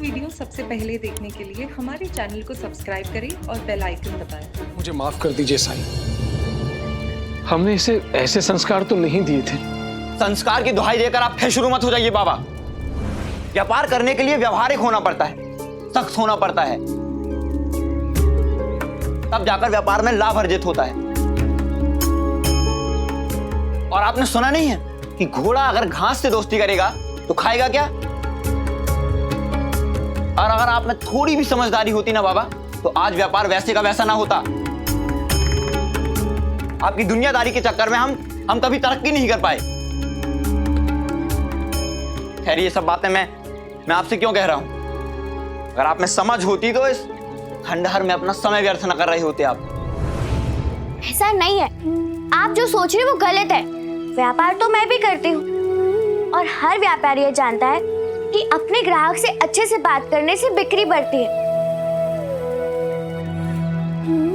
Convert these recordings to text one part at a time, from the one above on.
Video सबसे पहले देखने के लिए हमारे चैनल को सब्सक्राइब करें और बेल आइकन दबाएं। मुझे माफ कर दीजिए साईं, हमने इसे ऐसे संस्कार तो नहीं दिए थे। संस्कार की दुहाई देकर आप फिर शुरू मत हो जाइए बाबा। व्यापार करने के लिए व्यवहारिक होना पड़ता है, सख्त होना पड़ता है, तब जाकर व्यापार में लाभ अर्जित होता है। और आपने सुना नहीं है कि घोड़ा अगर घास से दोस्ती करेगा तो खाएगा क्या? और अगर आप में थोड़ी भी समझदारी होती ना बाबा, तो आज व्यापार वैसे का वैसा ना होता। आपकी दुनियादारी के चक्कर में हम कभी तरक्की नहीं कर पाए। खैर, ये सब बातें मैं आपसे क्यों कह रहा हूं? अगर आप में समझ होती तो इस खंडहर में अपना समय व्यर्थ न कर रहे होते आप। ऐसा नहीं है, आप जो सोच रहे हो वो गलत है। व्यापार तो मैं भी करती हूँ और हर व्यापारी ये जानता है कि अपने ग्राहक से अच्छे से बात करने से बिक्री बढ़ती है।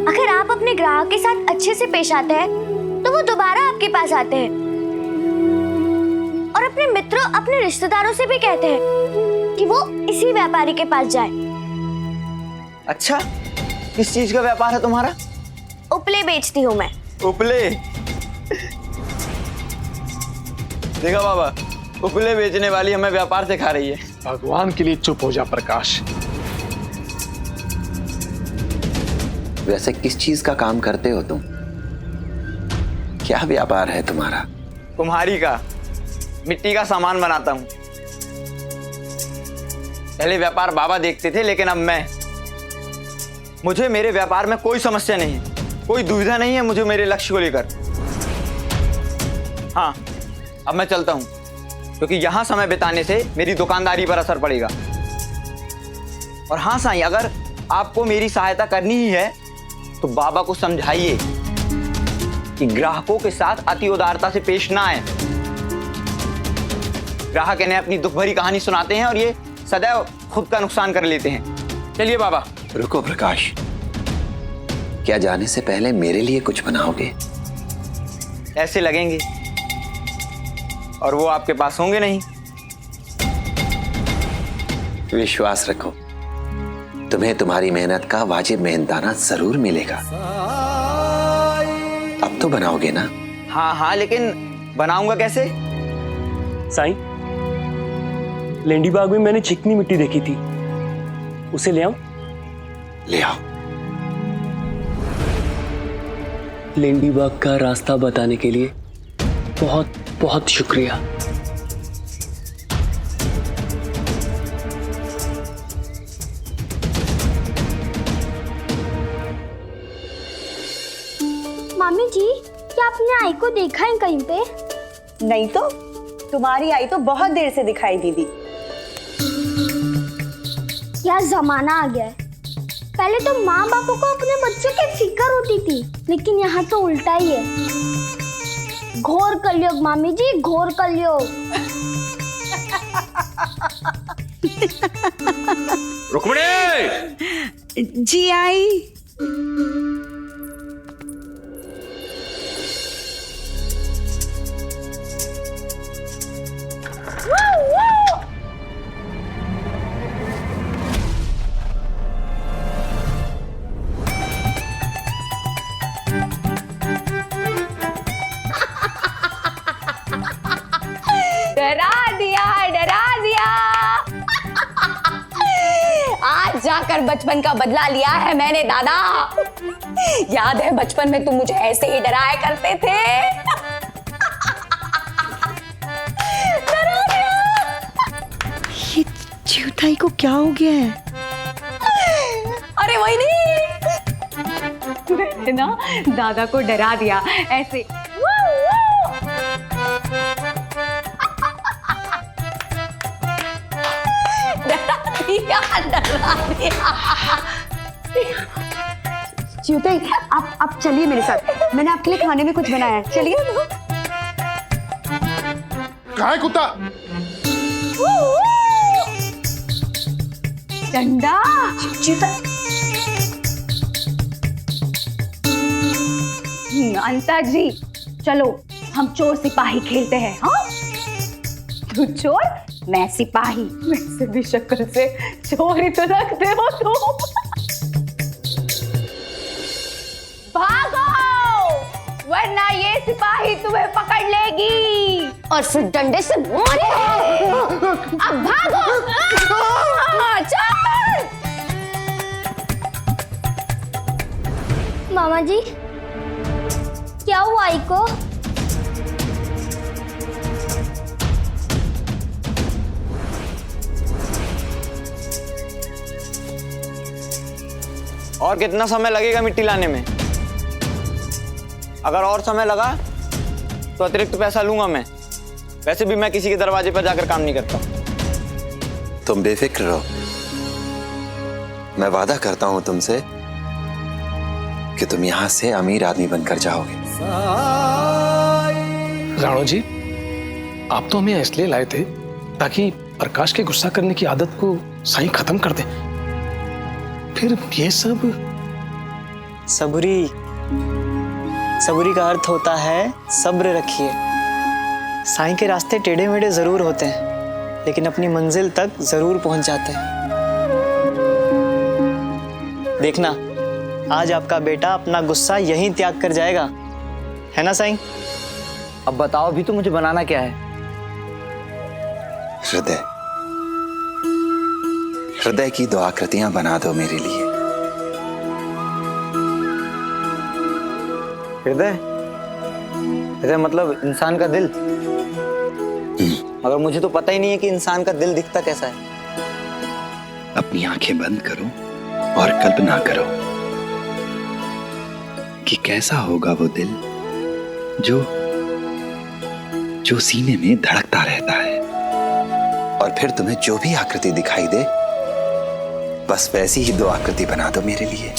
अगर आप अपने ग्राहक के साथ अच्छे से पेश आते हैं तो वो दोबारा आपके पास आते हैं और अपने मित्रों, अपने रिश्तेदारों से भी कहते हैं कि वो इसी व्यापारी के पास जाए। अच्छा, किस चीज का व्यापार है तुम्हारा? उपले बेचती हूँ मैं। उपले? देखा बाबा, उपले बेचने वाली हमें व्यापार सिखा रही है। भगवान के लिए चुप हो जा प्रकाश। वैसे किस चीज का काम करते हो तुम? क्या व्यापार है तुम्हारा? कुम्हारी का, मिट्टी का सामान बनाता हूं। पहले व्यापार बाबा देखते थे, लेकिन अब मैं। मुझे मेरे व्यापार में कोई समस्या नहीं है, कोई दुविधा नहीं है मुझे मेरे लक्ष्य को लेकर। हाँ, अब मैं चलता हूं, क्योंकि यहां समय बिताने से मेरी दुकानदारी पर असर पड़ेगा। और हाँ साईं, अगर आपको मेरी सहायता करनी ही है तो बाबा को समझाइए कि ग्राहकों के साथ अति उदारता से पेश ना आए। ग्राहक इन्हें अपनी दुख भरी कहानी सुनाते हैं और ये सदैव खुद का नुकसान कर लेते हैं। चलिए बाबा। रुको प्रकाश, क्या जाने से पहले मेरे लिए कुछ बनाओगे? ऐसे लगेंगे और वो आपके पास होंगे नहीं। विश्वास रखो, तुम्हें तुम्हारी मेहनत का वाजिब मेहनताना जरूर मिलेगा। अब तो बनाओगे ना? हाँ हाँ, लेकिन बनाऊंगा कैसे? साईं, लेंडी बाग में मैंने चिकनी मिट्टी देखी थी, उसे ले आऊं? ले आओ। लेंडी बाग का रास्ता बताने के लिए बहुत बहुत शुक्रिया। मामी जी, क्या आपने आई को देखा है कहीं पे? नहीं तो, तुम्हारी आई तो बहुत देर से दिखाई दीदी। क्या जमाना आ गया है। पहले तो माँ बापों को अपने बच्चों की फिक्र होती थी, लेकिन यहाँ तो उल्टा ही है। घोर कलयुग मामी जी, घोर कलयुग। रुक्मिणी! जी आई। डरा दिया। आज जाकर बचपन का बदला लिया है मैंने दादा। याद है बचपन में तुम मुझे ऐसे ही डराया करते थे। डरा दिया। ये चिवताई को क्या हो गया है? अरे वही नहीं, मैंने ना दादा को डरा दिया ऐसे। चिवताई, आप चलिए मेरे साथ, मैंने आपके लिए खाने में कुछ बनाया है, चलिए। कहाँ है कुत्ता? डंडा। अंता जी, चलो हम चोर सिपाही खेलते हैं। हाँ, तू चोर मैं सिपाही। वैसे भी शक्ल से चोर ही तो लगते हो तुम। भागो, वरना ये सिपाही तुम्हें पकड़ लेगी और फिर डंडे से मारेगी। अब भागो। चल। मामा जी, क्या हुआ आई को? और कितना समय लगेगा मिट्टी लाने में? अगर और समय लगा तो अतिरिक्त पैसा लूंगा मैं। वैसे भी मैं किसी के दरवाजे पर जाकर काम नहीं करता। तुम बेफिक्र रहो, मैं वादा करता हूं तुमसे कि तुम यहां से अमीर आदमी बनकर जाओगे। राणो जी, आप तो हमें इसलिए लाए थे ताकि प्रकाश के गुस्सा करने की आदत को साईं खत्म कर दे। फिर ये सब सबूरी का अर्थ होता है सब्र रखिए। साईं के रास्ते टेढ़े मेढ़े जरूर होते हैं, लेकिन अपनी मंजिल तक जरूर पहुंच जाते हैं। देखना, आज आपका बेटा अपना गुस्सा यहीं त्याग कर जाएगा, है ना साईं? अब बताओ भी तो मुझे बनाना क्या है? हृदय, हृदय की दो आकृतियां बना दो मेरे लिए। हृदय? हृदय मतलब इंसान का दिल? मगर मुझे तो पता ही नहीं है कि इंसान का दिल दिखता कैसा है। अपनी आंखें बंद करो और कल्पना करो कि कैसा होगा वो दिल जो सीने में धड़कता रहता है। और फिर तुम्हें जो भी आकृति दिखाई दे, बस वैसी ही दो आकृति बना दो मेरे लिए।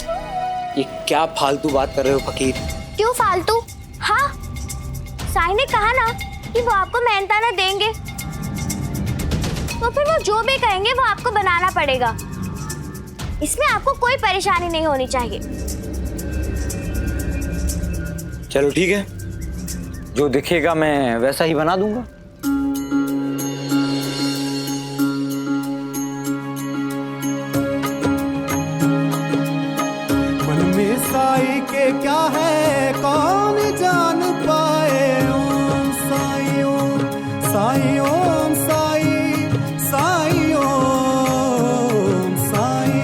ये क्या फालतू बात कर रहे हो फकीर? क्यों फालतू? हाँ, साईं ने कहा ना कि वो आपको मेहनताना देंगे, तो फिर वो जो भी कहेंगे वो आपको बनाना पड़ेगा। इसमें आपको कोई परेशानी नहीं होनी चाहिए। चलो ठीक है, जो दिखेगा मैं वैसा ही बना दूंगा। मन में साईं के क्या है कौन जान पाए। ओम साईं ओम साईं ओम साईं साईं ओम साईं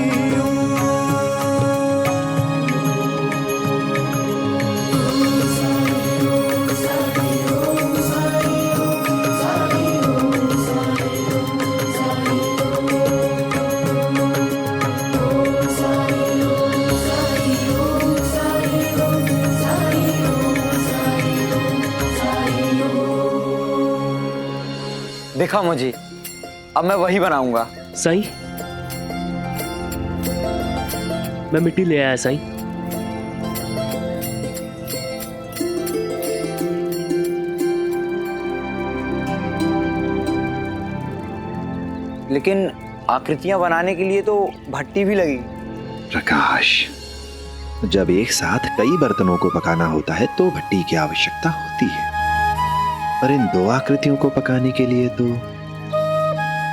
देखा मुझे, अब मैं वही बनाऊंगा। साईं, मैं मिट्टी ले आया साईं। लेकिन आकृतियां बनाने के लिए तो भट्टी भी लगेगी। प्रकाश, जब एक साथ कई बर्तनों को पकाना होता है तो भट्टी की आवश्यकता होती है, पर इन दो आकृतियों को पकाने के लिए तो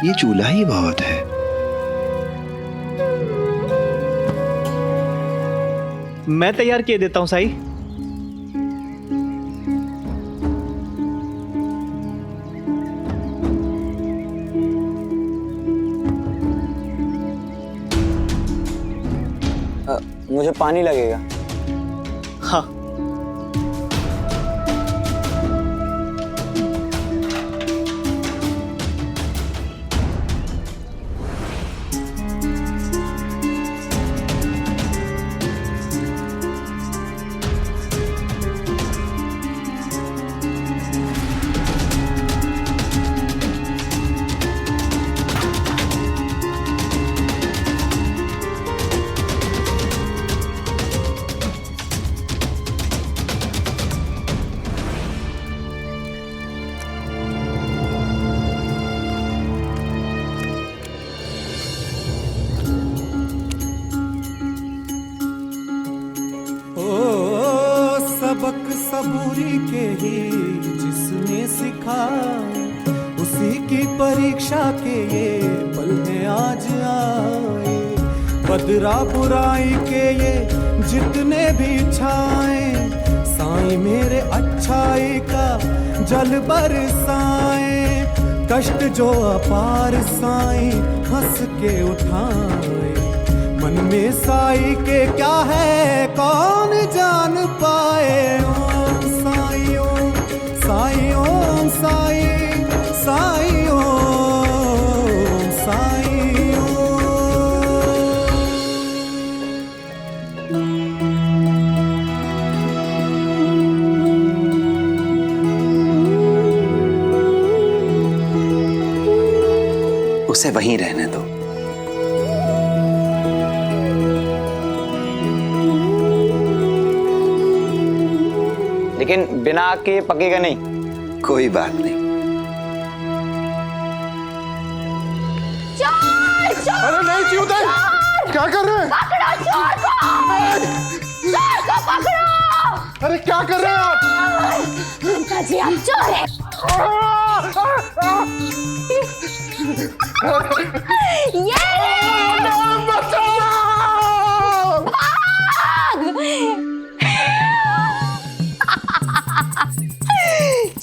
ये चूल्हा ही बहुत है। मैं तैयार किए देता हूं साईं। मुझे पानी लगेगा। हाँ, सबक सबूरी के ही जिसने सिखाया, उसी की परीक्षा के ये पल में आज आए, बदरा बुराई के ये जितने भी छाए, साईं मेरे अच्छाई का जल बरसाए, कष्ट जो अपार साईं हंस के उठाए, मन में साईं के क्या है कौन जान पाए। ओम साईं ओम साईं ओम साईं साईं ओम साईं ओम। उसे वहीं रहने दो। लेकिन बिना आग के पकेगा नहीं। कोई बात नहीं। चोर चोर अरे नहीं चिउताई, क्या कर रहे हैं? पकड़ो चोर को, चोर को पकड़ो। अरे क्या कर रहे हैं आप? उनका जी आप चोर है। ये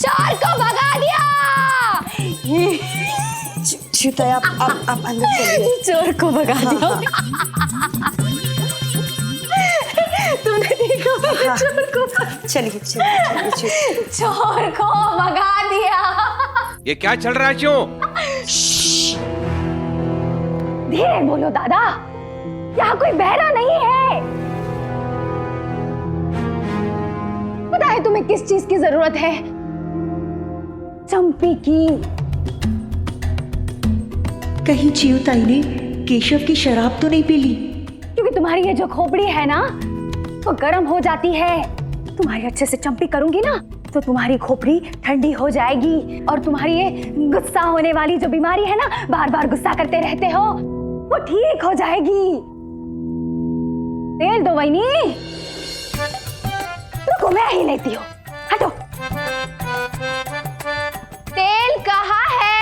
चोर को भगा दिया। चिउताई आप अंदर चलिए। चोर को भगा दिया। तुमने देखा चोर को? चलिए चलिए चोर को भगा दिया। ये क्या चल रहा है क्यों? धीरे बोलो दादा, यहाँ कोई बहरा नहीं है। पता है तुम्हें किस चीज की जरूरत है? चंपी की। कहीं चिउताई ने केशव की शराब तो नहीं पी ली? क्योंकि तुम्हारी ये जो खोपड़ी है ना, वो गर्म हो जाती है। तुम्हारी अच्छे से चंपी करूंगी ना, तो तुम्हारी खोपड़ी ठंडी हो जाएगी और तुम्हारी ये गुस्सा होने वाली जो बीमारी है ना, बार बार गुस्सा करते रहते हो, वो ठीक हो जाएगी। तेल दो वहीनी। रुको मैं ही लेती हूँ, हटो। तेल कहाँ है?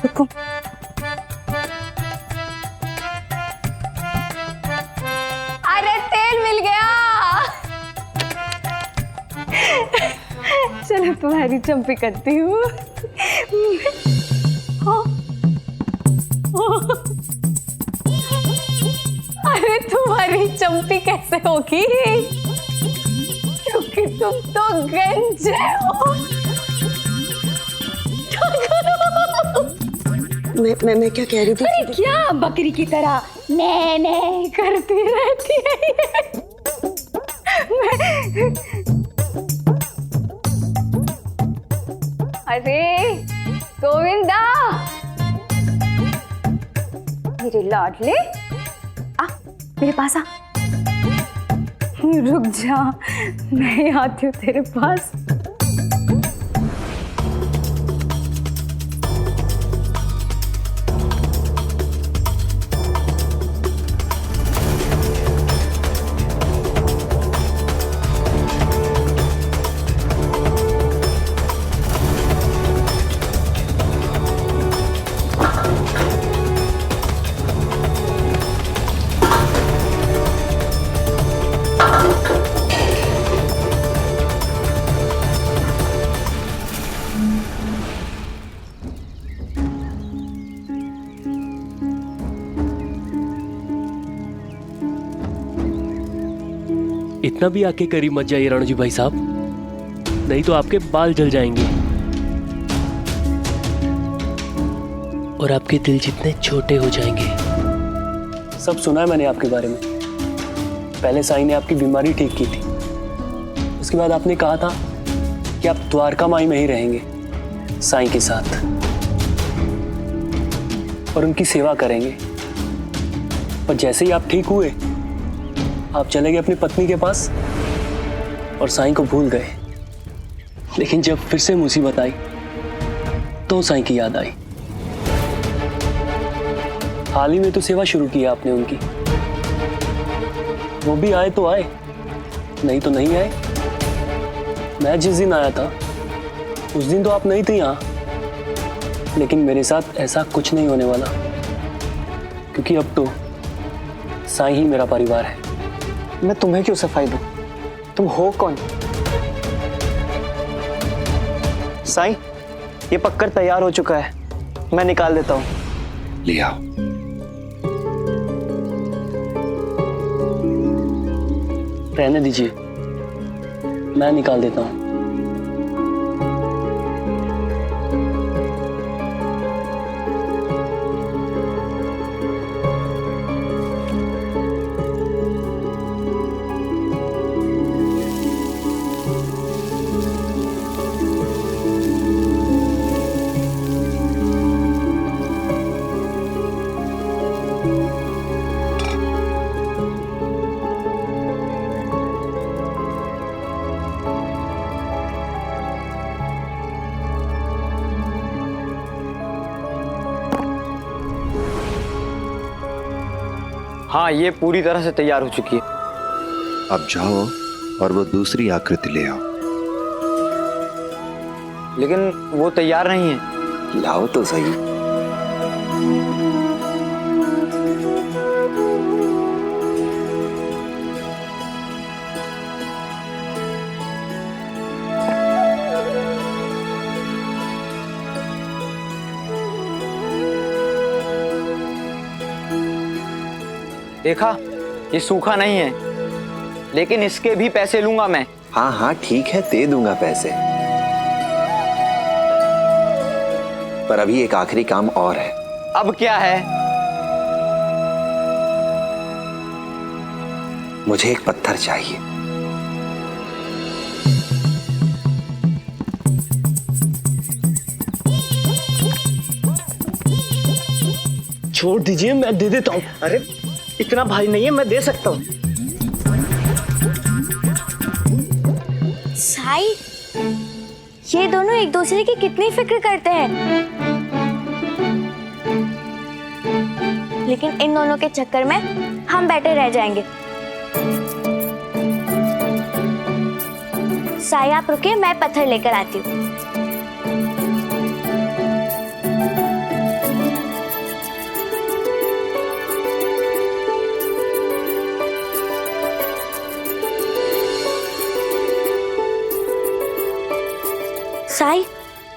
रुको। अरे तेल मिल गया। चलो तुम्हारी चंपी करती हूँ। अरे तुम्हारी चंपी कैसे होगी? क्योंकि तुम तो गंजे हो। मैं क्या कह रही थी? अरे क्या बकरी की तरह ने ने करती रहती है ये। अरे गोविंदा, मेरे लाडले, आ मेरे पास आ। रुक जा, मैं आती हूँ तेरे पास। इतना भी आके करीब मत जाइए रणजी भाई साहब, नहीं तो आपके बाल जल जाएंगे और आपके दिल जितने छोटे हो जाएंगे। सब सुना है मैंने आपके बारे में। पहले साईं ने आपकी बीमारी ठीक की थी, उसके बाद आपने कहा था कि आप द्वारका माई में ही रहेंगे साईं के साथ और उनकी सेवा करेंगे। और जैसे ही आप ठीक हुए, आप चले गए अपनी पत्नी के पास और साईं को भूल गए। लेकिन जब फिर से मुसीबत आई तो साईं की याद आई। हाल ही में तो सेवा शुरू की आपने उनकी। वो भी आए तो आए, नहीं तो नहीं आए। मैं जिस दिन आया था उस दिन तो आप नहीं थी यहाँ, लेकिन मेरे साथ ऐसा कुछ नहीं होने वाला, क्योंकि अब तो साईं ही मेरा परिवार है। मैं तुम्हें क्यों सफाई दूं? तुम हो कौन? साईं, ये पक्कर तैयार हो चुका है, मैं निकाल देता हूँ। ले आओ। रहने दीजिए, मैं निकाल देता हूँ। हाँ, ये पूरी तरह से तैयार हो चुकी है। अब जाओ और वो दूसरी आकृति ले आओ। लेकिन वो तैयार नहीं है। लाओ तो सही। देखा, ये सूखा नहीं है, लेकिन इसके भी पैसे लूंगा मैं। हाँ हाँ ठीक है, दे दूंगा पैसे। पर अभी एक आखिरी काम और है। अब क्या है? मुझे एक पत्थर चाहिए। छोड़ दीजिए, मैं दे देता हूँ। अरे इतना भारी नहीं है, मैं दे सकता हूँ। साईं, ये दोनों एक दूसरे की कितनी फिक्र करते हैं, लेकिन इन दोनों के चक्कर में हम बैठे रह जाएंगे। साईं, आप रुकिए, मैं पत्थर लेकर आती हूँ। साईं,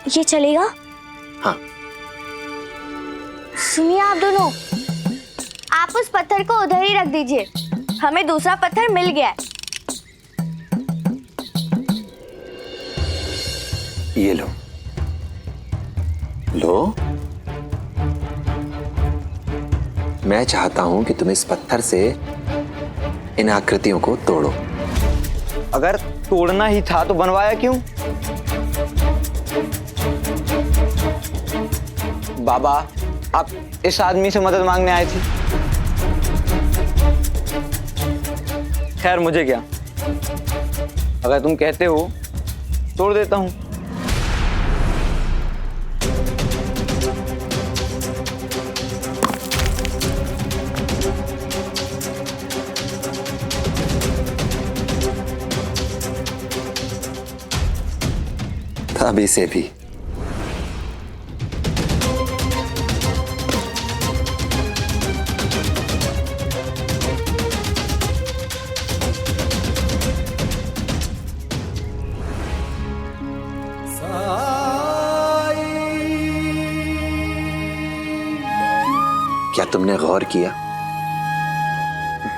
ये चलेगा? हाँ। सुनिए आप दोनों, आप उस पत्थर को उधर ही रख दीजिए, हमें दूसरा पत्थर मिल गया है। ये लो। लो। मैं चाहता हूं कि तुम इस पत्थर से इन आकृतियों को तोड़ो। अगर तोड़ना ही था तो बनवाया क्यों? बाबा, आप इस आदमी से मदद मांगने आए थे। खैर, मुझे क्या, अगर तुम कहते हो तोड़ देता हूं। अब इसे भी। क्या तुमने गौर किया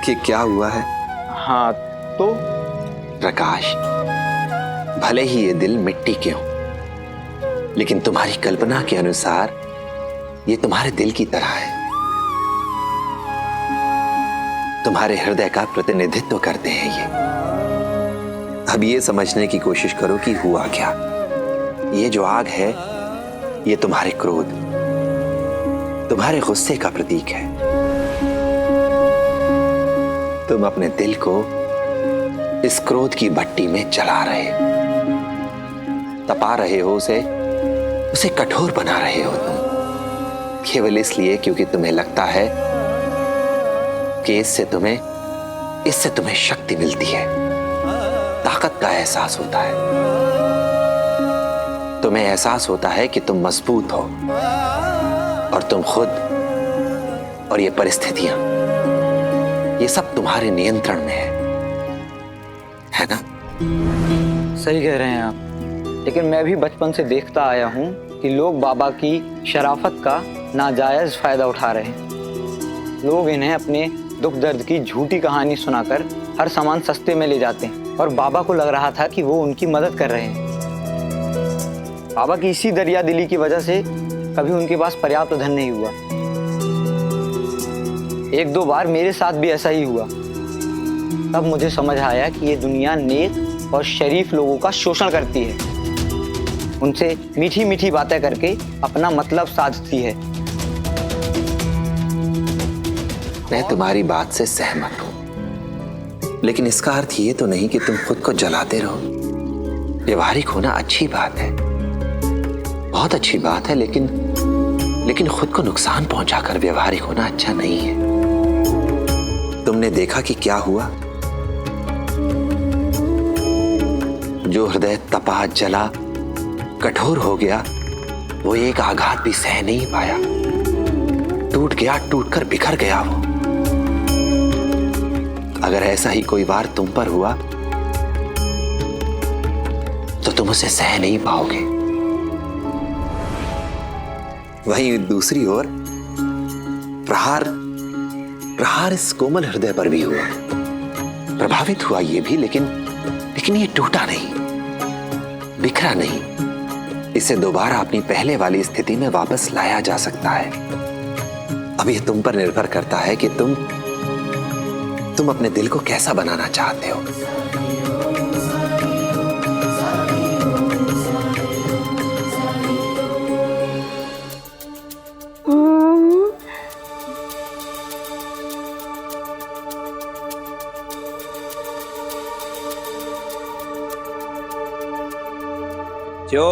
कि क्या हुआ है? हाँ, तो प्रकाश, भले ही ये दिल मिट्टी के हो, लेकिन तुम्हारी कल्पना के अनुसार ये तुम्हारे दिल की तरह है, तुम्हारे हृदय का प्रतिनिधित्व करते हैं ये। अब ये समझने की कोशिश करो कि हुआ क्या। ये जो आग है, ये तुम्हारे क्रोध, तुम्हारे गुस्से का प्रतीक है। तुम अपने दिल को इस क्रोध की भट्टी में जला रहे हो, तपा रहे हो उसे कठोर बना रहे हो तुम, केवल इसलिए क्योंकि तुम्हें लगता है कि इससे तुम्हें शक्ति मिलती है, ताकत का एहसास होता है। तुम्हें एहसास होता है कि तुम मजबूत हो और तुम खुद और ये परिस्थितियां, ये सब तुम्हारे नियंत्रण में है ना? सही कह रहे हैं आप, लेकिन मैं भी बचपन से देखता आया हूँ कि लोग बाबा की शराफत का नाजायज फायदा उठा रहे हैं। लोग इन्हें अपने दुख दर्द की झूठी कहानी सुनाकर हर सामान सस्ते में ले जाते हैं और बाबा को लग रहा था कि वो उनकी मदद कर रहे हैं। बाबा की इसी दरिया दिली की वजह से कभी उनके पास पर्याप्त धन नहीं हुआ। एक दो बार मेरे साथ भी ऐसा ही हुआ। तब मुझे समझ आया कि ये दुनिया नेक और शरीफ लोगों का शोषण करती है, उनसे मीठी मीठी बातें करके अपना मतलब साधती है। मैं तुम्हारी बात से सहमत हूं, लेकिन इसका अर्थ ये तो नहीं कि तुम खुद को जलाते रहो। व्यवहारिक होना अच्छी बात है, बहुत अच्छी बात है, लेकिन खुद को नुकसान पहुंचाकर व्यवहारिक होना अच्छा नहीं है। तुमने देखा कि क्या हुआ? जो हृदय तपा, जला, कठोर हो गया, वो एक आघात भी सह नहीं पाया, टूट गया, टूटकर बिखर गया वो। अगर ऐसा ही कोई वार तुम पर हुआ तो तुम उसे सह नहीं पाओगे। वहीं दूसरी ओर प्रहार इस कोमल हृदय पर भी हुआ। प्रभावित हुआ ये भी, लेकिन ये टूटा नहीं, बिखरा नहीं। इसे दोबारा अपनी पहले वाली स्थिति में वापस लाया जा सकता है। अब ये तुम पर निर्भर करता है कि तुम अपने दिल को कैसा बनाना चाहते हो। जो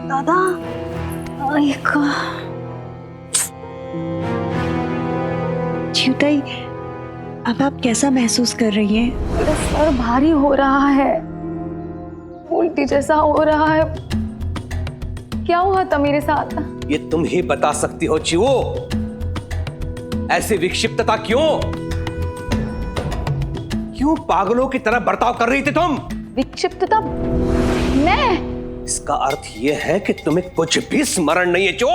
दादा, च्युताई, अब आप कैसा महसूस कर रही हैं? मेरा सर भारी हो रहा है, उल्टी जैसा हो रहा है। क्या हुआ था मेरे साथ? ये तुम ही बता सकती हो चिवो, ऐसी विक्षिप्तता क्यों पागलों की तरह बर्ताव कर रही थी तुम? विक्षिप्तता? मैं? इसका अर्थ यह है कि तुम्हें कुछ भी स्मरण नहीं है जो।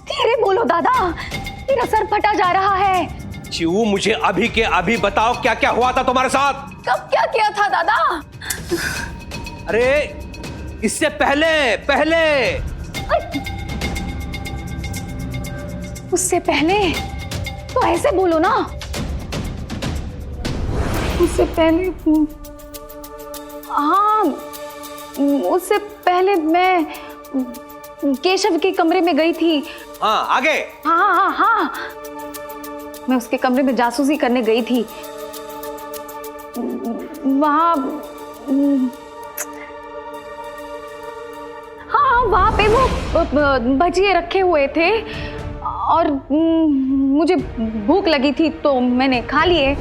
धीरे बोलो दादा, मेरा सर फटा जा रहा है। चिवू, मुझे अभी के अभी बताओ क्या क्या हुआ था तुम्हारे साथ? कब क्या किया था दादा? अरे इससे पहले उससे पहले तो ऐसे बोलो ना। उससे पहले, हाँ, उससे पहले मैं केशव के कमरे में गई थी। हाँ, आगे? हाँ, मैं उसके कमरे में जासूसी करने गई थी। वहाँ पे वो भजिए रखे हुए थे और मुझे भूख लगी थी तो मैंने खा लिए।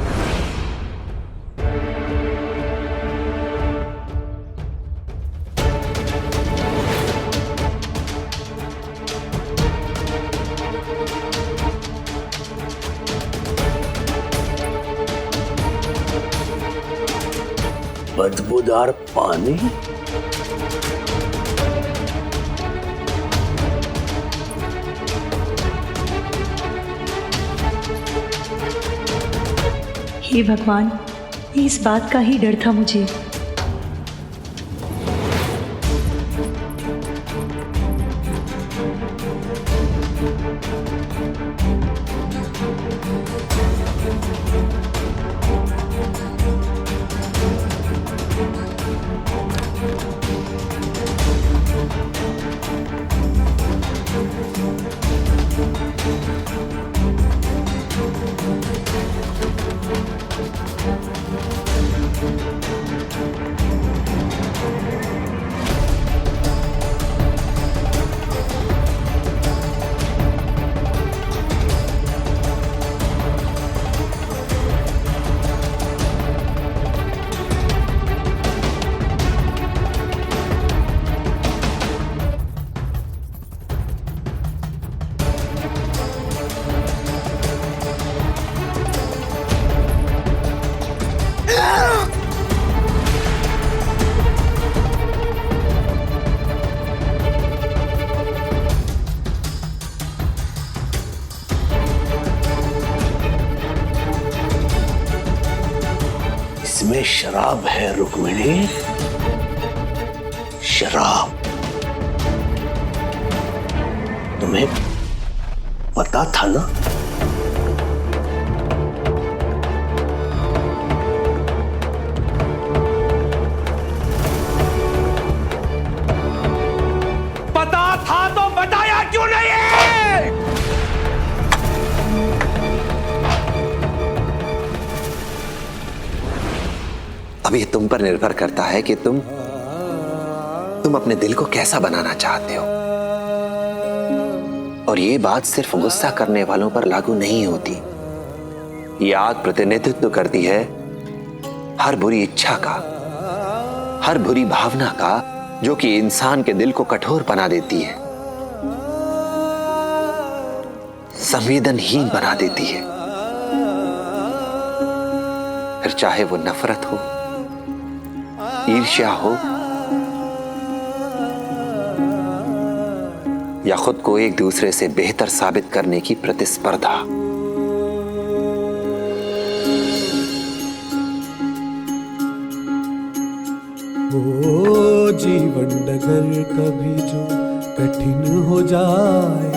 बदबूदार पानी? हे भगवान, इस बात का ही डर था मुझे। शराब है रुक्मिणी, शराब। तुम्हें पता था ना? पता था तो बताया क्यों नहीं? अब ये तुम पर निर्भर करता है कि तुम अपने दिल को कैसा बनाना चाहते हो। और ये बात सिर्फ गुस्सा करने वालों पर लागू नहीं होती। ये आग प्रतिनिधित्व करती है हर बुरी इच्छा का, हर बुरी भावना का, जो कि इंसान के दिल को कठोर बना देती है, संवेदनहीन बना देती है। फिर चाहे वो नफरत हो, ईर्ष्या हो, या खुद को एक दूसरे से बेहतर साबित करने की प्रतिस्पर्धा। ओ जीवन डगर कभी जो कठिन हो जाए,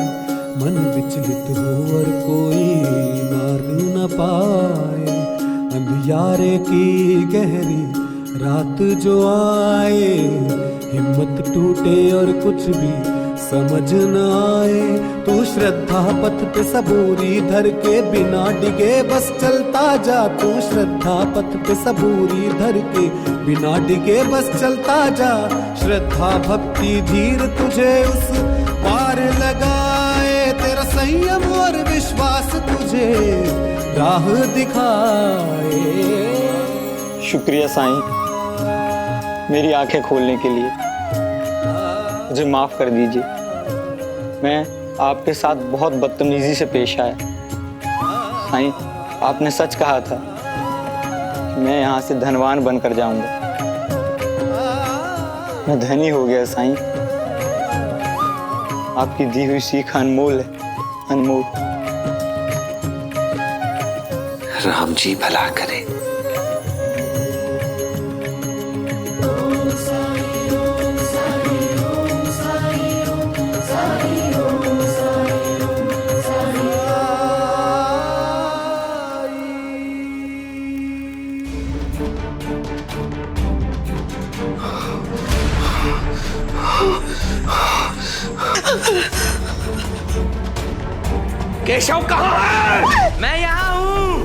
मन विचलित हो और कोई मार्ग न पाए, अंधियारे की गहरी रात जो आए, हिम्मत टूटे और कुछ भी समझ न आए, तू श्रद्धा पथ पे सबूरी धर के बिना डिगे बस चलता जा। तू श्रद्धा पथ पे सबूरी धर के बिना डिगे बस चलता जा। श्रद्धा भक्ति धीर तुझे उस पार लगाए, तेरा संयम और विश्वास तुझे राह दिखाए। शुक्रिया साईं, मेरी आंखें खोलने के लिए। मुझे माफ कर दीजिए, मैं आपके साथ बहुत बदतमीजी से पेश आया। साईं, आपने सच कहा था कि मैं यहाँ से धनवान बनकर जाऊंगा। मैं धनी हो गया साईं। आपकी दी हुई सीख अनमोल है, अनमोल। राम जी भला करे। केशव कहाँ है? मैं यहाँ हूँ।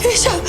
केशव,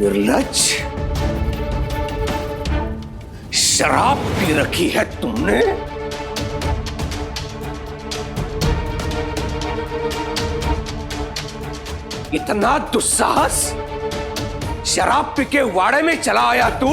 निर्लज्ज, शराब पी रखी है तुमने? इतना दुस्साहस? शराब पी के वाड़े में चला आया तू?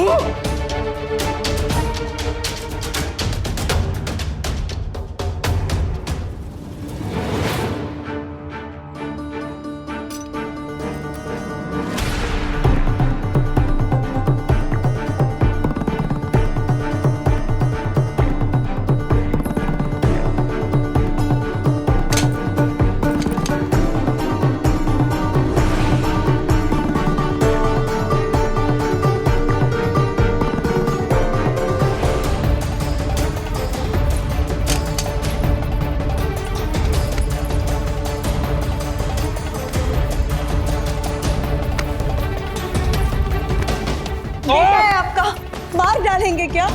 बेटा है आपका, मार डालेंगे क्या?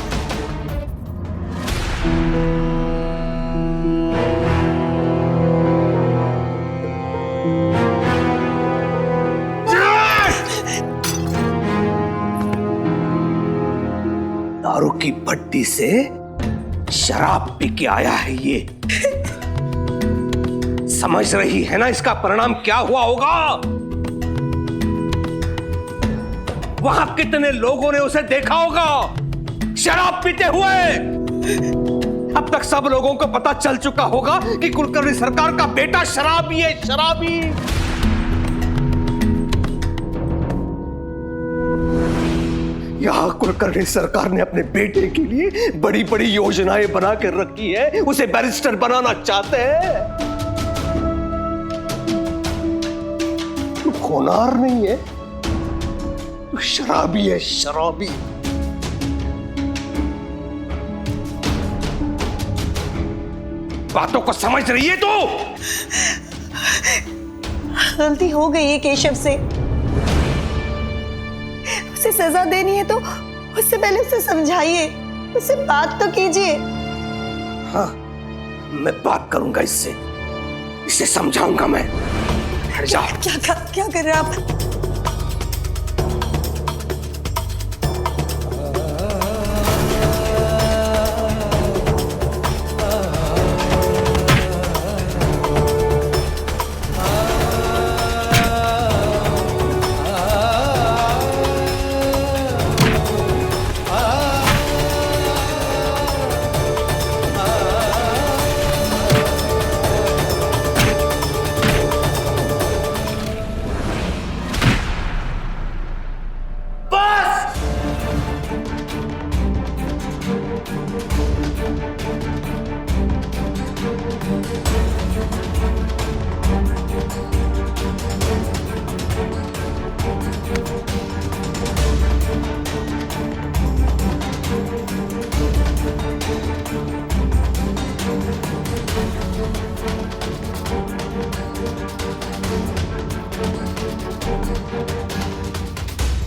दारू की भट्टी से शराब पी के आया है ये। समझ रही है ना इसका परिणाम क्या हुआ होगा? वहां कितने लोगों ने उसे देखा होगा शराब पीते हुए। अब तक सब लोगों को पता चल चुका होगा कि कुलकर्णी सरकार का बेटा शराबी है, शराबी। यहां कुलकर्णी सरकार ने अपने बेटे के लिए बड़ी बड़ी योजनाएं बना कर रखी है, उसे बैरिस्टर बनाना चाहते हैं। तू होनहार नहीं है, तू शराबी है, शराबी। बातों को समझ रही है तू? गलती हो गई है केशव से, उसे सजा देनी है तो उससे पहले उसे समझाइए, उससे बात तो कीजिए। हाँ, मैं बात करूंगा इससे, इसे समझाऊंगा मैं। हट जा। क्या कर रहे हैं आप?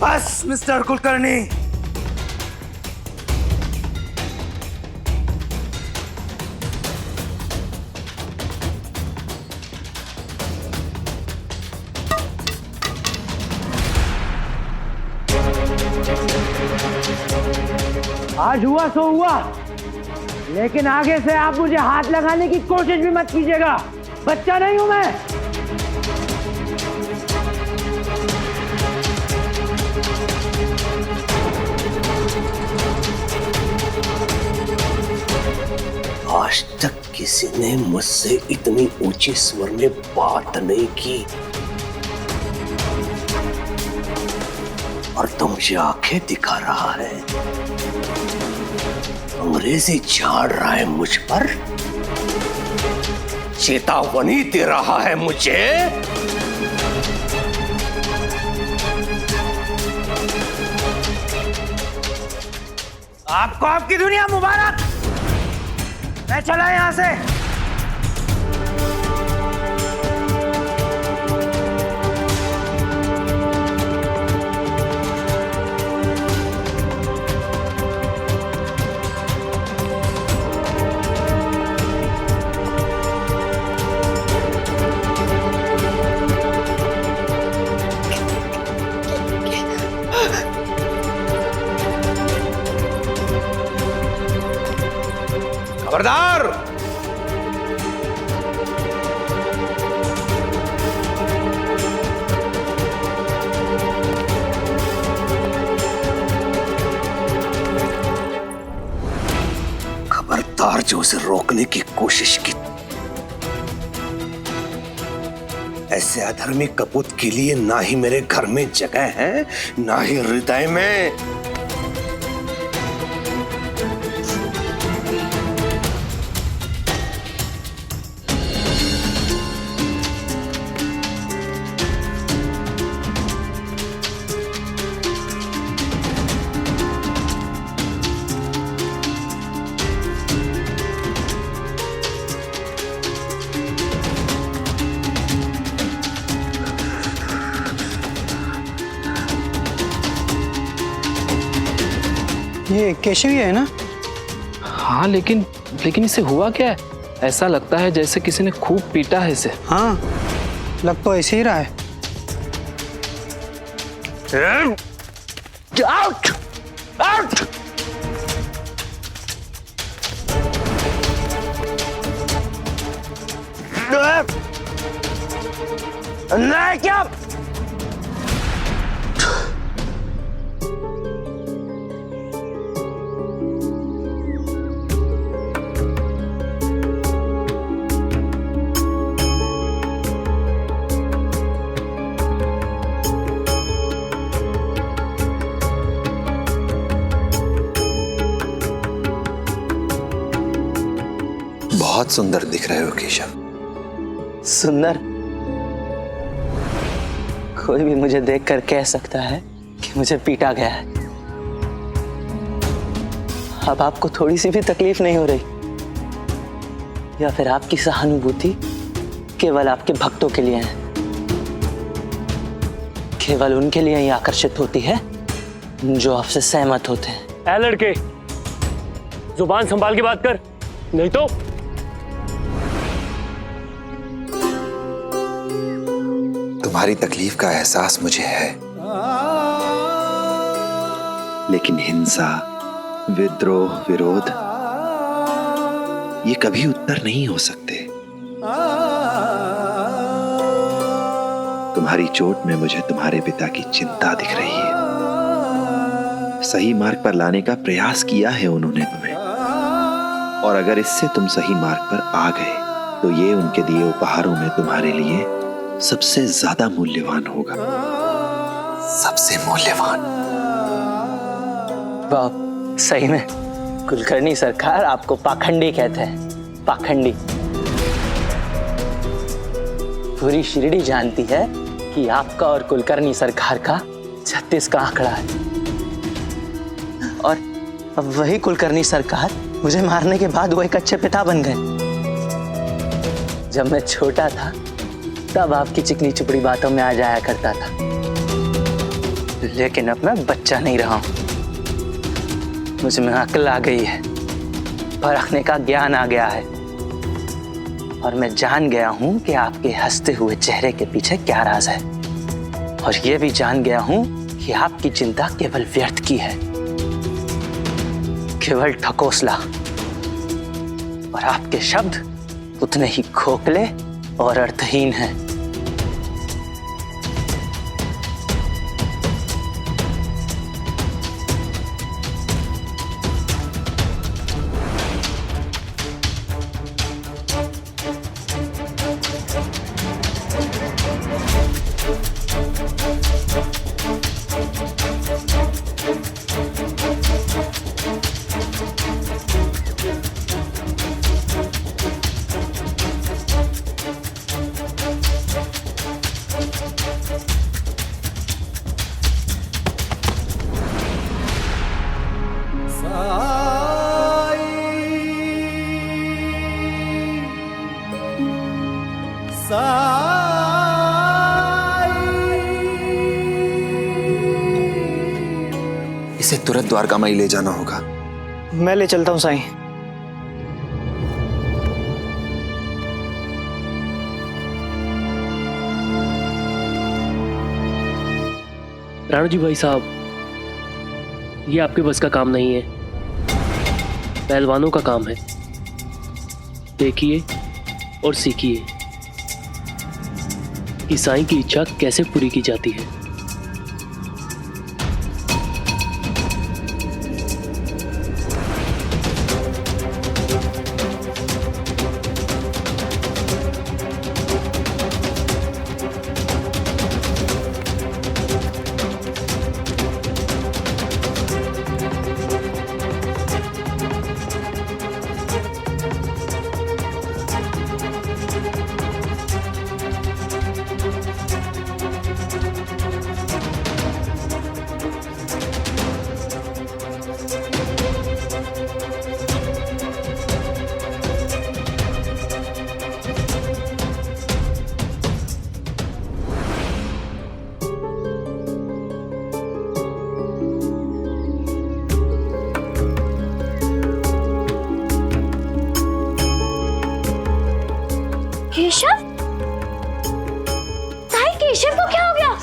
बस मिस्टर कुलकर्णी, आज हुआ सो हुआ, लेकिन आगे से आप मुझे हाथ लगाने की कोशिश भी मत कीजिएगा। बच्चा नहीं हूं मैं। आज तक किसी ने मुझसे इतनी ऊंची स्वर में बात नहीं की, और तुम मुझे आंखें दिखा रहा है, अंग्रेजी झाड़ रहा है मुझ पर, चेतावनी दे रहा है मुझे। आपको आपकी दुनिया मुबारक। मैं चला यहां से। खबरदार! खबरदार जो उसे रोकने की कोशिश की। ऐसे अधर्मी कपूत के लिए ना ही मेरे घर में जगह है, ना ही हृदय में। ये केशव ही है ना? हाँ, लेकिन इसे हुआ क्या है? ऐसा लगता है जैसे किसी ने खूब पीटा है इसे। हाँ, लग तो ऐसे ही रहा है। आउट! आउट! नहीं क्या? बहुत सुंदर दिख रहे हो केशव। सुंदर? कोई भी मुझे देखकर कह सकता है कि मुझे पीटा गया है। अब आपको थोड़ी सी भी तकलीफ नहीं हो रही? या फिर आपकी सहानुभूति केवल आपके भक्तों के लिए है? केवल उनके लिए ही आकर्षित होती है जो आपसे सहमत होते हैं। ऐ लड़के, जुबान संभाल के बात कर, नहीं तो तुम्हारी तकलीफ का एहसास मुझे है, लेकिन हिंसा, विद्रोह, विरोध ये कभी उत्तर नहीं हो सकते। तुम्हारी चोट में मुझे तुम्हारे पिता की चिंता दिख रही है। सही मार्ग पर लाने का प्रयास किया है उन्होंने तुम्हें, और अगर इससे तुम सही मार्ग पर आ गए तो ये उनके दिए उपहारों में तुम्हारे लिए सबसे ज्यादा मूल्यवान होगा। सबसे मूल्यवान। वाह, सही में कुलकर्णी सरकार आपको पाखंडी कहते हैं। पाखंडी। पूरी शिरडी जानती है कि आपका और कुलकर्णी सरकार का 36 का आंकड़ा है। और अब वही कुलकर्णी सरकार मुझे मारने के बाद वो एक अच्छे पिता बन गए। जब मैं छोटा था तब आपकी चिकनी चुपड़ी बातों में आ जाया करता था, लेकिन अब मैं बच्चा नहीं रहा हूं। मुझ में अक्ल आ गई है, परखने का ज्ञान आ गया है, और मैं जान गया हूं कि आपके हंसते हुए चेहरे के पीछे क्या राज है। और यह भी जान गया हूं कि आपकी चिंता केवल व्यर्थ की है, केवल ठकोसला। और आपके शब्द उतने ही खोखले और अर्थहीन हैं। इसे तुरंत द्वारकामाई ले जाना होगा। मैं ले चलता हूं साईं। राणू जी भाई साहब, ये आपके बस का काम नहीं है, पहलवानों का काम है। देखिए और सीखिए कि साईं की इच्छा कैसे पूरी की जाती है।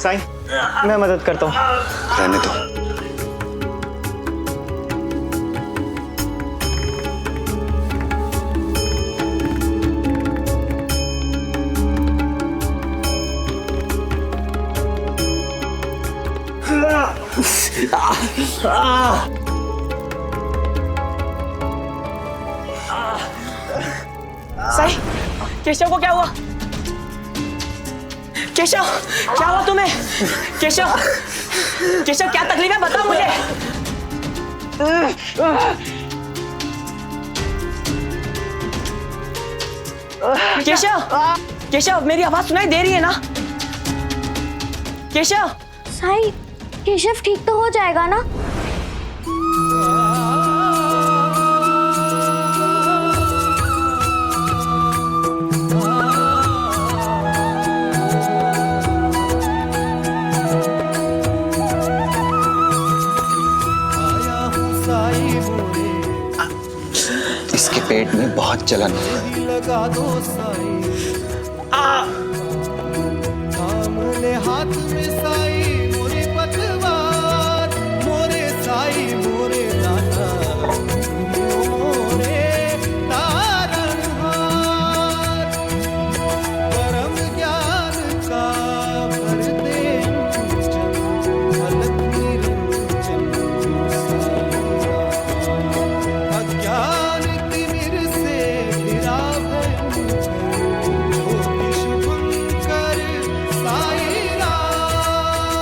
साईं, मैं मदद करता हूँ। रहने दो। साईं, केशव को क्या हुआ? केशव, क्या हुआ तुम्हें? केशव, केशव क्या तकलीफ है, बता मुझे। केशव, केशव मेरी आवाज सुनाई दे रही है ना? केशव। साईं, केशव ठीक तो हो जाएगा ना? इसके पेट में बहुत जलन है। लगा दो साई, थामले हाथ में साई मोरे पतवार, मोरे साई मोरे दाता, मोरे तारणहार, परम ज्ञान का भर दे अलग निरंजन अज्ञान तिमिर से घिरा ज्योति शुभंकर साई राम।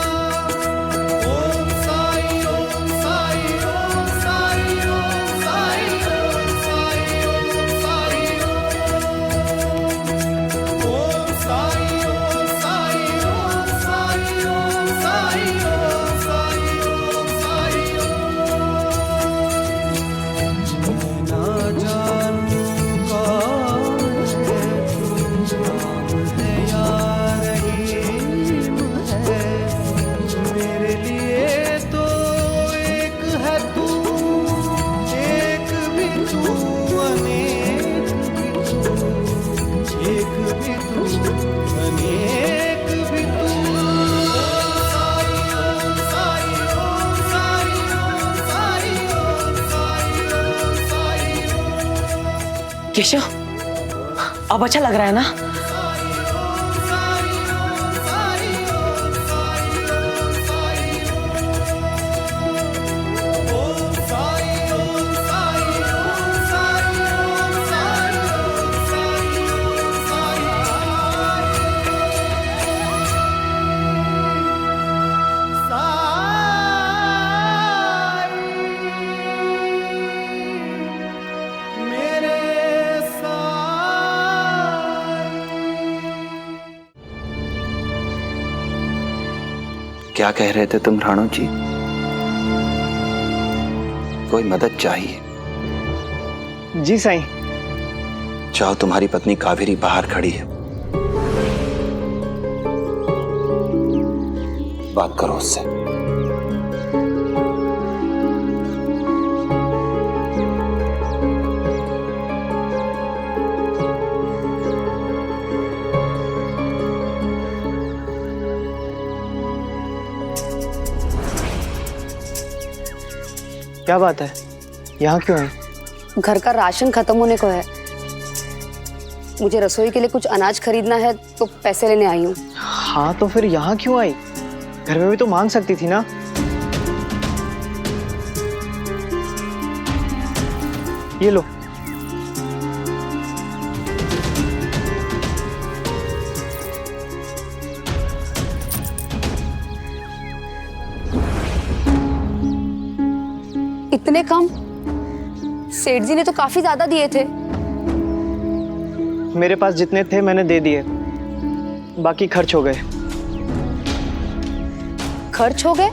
ओम साई ओम साई ओम साई ओम साई ओम साई ओम साई ओम साई ओम साई ओम साई ओम साई ओम साई ओम साई ना जानू कौन है या रहीम है, मेरे लिए तो एक है तू, एक भी तू, अनेक भी तू, एक भी तू, अनेक भी तू। साई ओम साई ओम साई ओम साई ओम साई ओम साई। केशव, अब अच्छा लग रहा है ना? क्या कह रहे थे तुम राणो जी? कोई मदद चाहिए? जी साईं। जाओ, तुम्हारी पत्नी कावेरी बाहर खड़ी है, बात करो उससे। क्या बात है, यहाँ क्यों है? घर का राशन खत्म होने को है, मुझे रसोई के लिए कुछ अनाज खरीदना है तो पैसे लेने आई हूँ। हाँ तो फिर यहाँ क्यों आई? घर में भी तो मांग सकती थी ना। ये लो। इतने कम? सेठ जी ने तो काफी ज्यादा दिए थे। मेरे पास जितने थे मैंने दे दिए, बाकी खर्च हो गए। खर्च हो गए?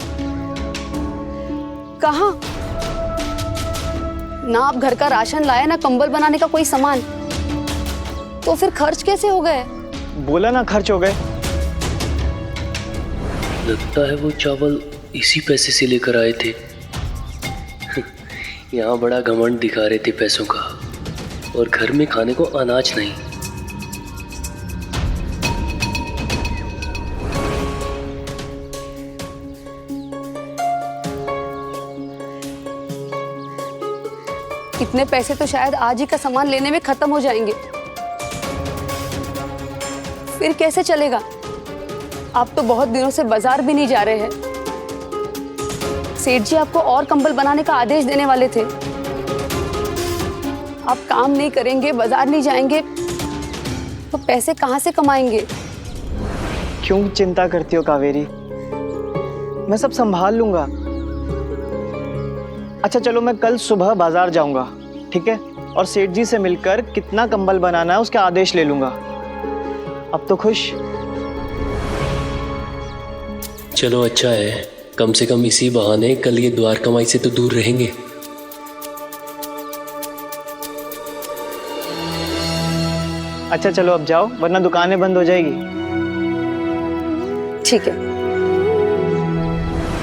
कहाँ? ना आप घर का राशन लाए, ना कंबल बनाने का कोई सामान, तो फिर खर्च कैसे हो गए? बोला ना खर्च हो गए। लगता है वो चावल इसी पैसे से लेकर आए थे। यहाँ बड़ा घमंड दिखा रहे थे पैसों का, और घर में खाने को अनाज नहीं। इतने पैसे तो शायद आज ही का सामान लेने में खत्म हो जाएंगे। फिर कैसे चलेगा? आप तो बहुत दिनों से बाजार भी नहीं जा रहे हैं। सेठ जी आपको और कंबल बनाने का आदेश देने वाले थे। आप काम नहीं करेंगे, बाजार नहीं जाएंगे, तो पैसे कहाँ से कमाएंगे? क्यों चिंता करती हो कावेरी? मैं सब संभाल लूंगा। अच्छा चलो, मैं कल सुबह बाजार जाऊंगा, ठीक है? और सेठ जी से मिलकर कितना कंबल बनाना है उसका आदेश ले लूंगा। अब तो खुश? चलो अच्छा है, कम से कम इसी बहाने कल ये द्वार कमाई से तो दूर रहेंगे। अच्छा चलो अब जाओ, वरना दुकानें बंद हो जाएगी। ठीक है।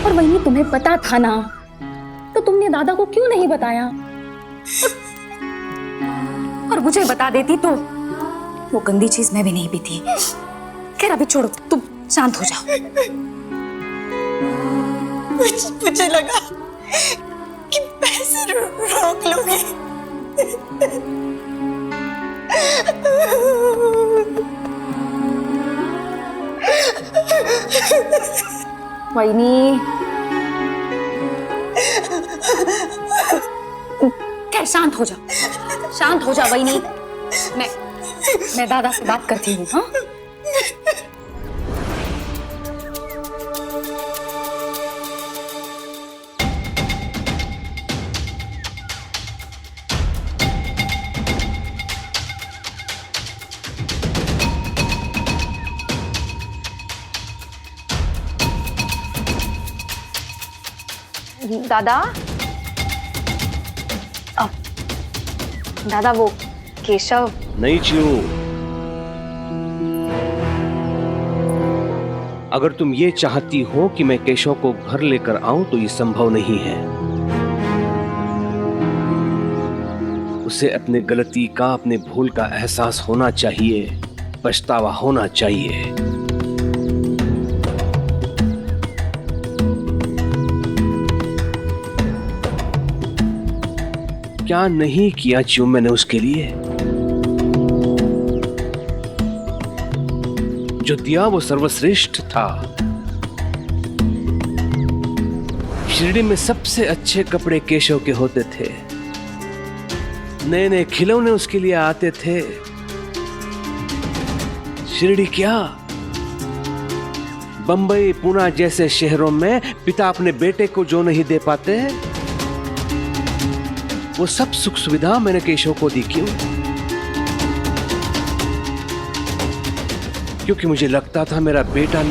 और वही तुम्हें पता था ना, तो तुमने दादा को क्यों नहीं बताया? और मुझे बता देती तो वो गंदी चीज मैं भी नहीं पीती। खैर अभी छोड़ो, तुम शांत हो जाओ। मुझे लगा कि पैसे रोक लोगे। वहीनी, खैर शांत हो जाओ, शांत हो जाओ वहीनी। मैं दादा से बात करती हूँ। हाँ दादा, दादा वो केशव। नहीं चिरू, अगर तुम ये चाहती हो कि मैं केशव को घर लेकर आऊं तो ये संभव नहीं है। उसे अपने गलती का, अपने भूल का एहसास होना चाहिए, पछतावा होना चाहिए। क्या नहीं किया चिरू मैंने उसके लिए? जो दिया वो सर्वश्रेष्ठ था। शिरडी में सबसे अच्छे कपड़े केशव के होते थे, नए नए खिलौने उसके लिए आते थे। शिरडी क्या, बंबई, पुणे जैसे शहरों में पिता अपने बेटे को जो नहीं दे पाते, वो सब सुख सुविधा मैंने केशव को दी। क्यों? क्योंकि मुझे लगता था मेरा बेटा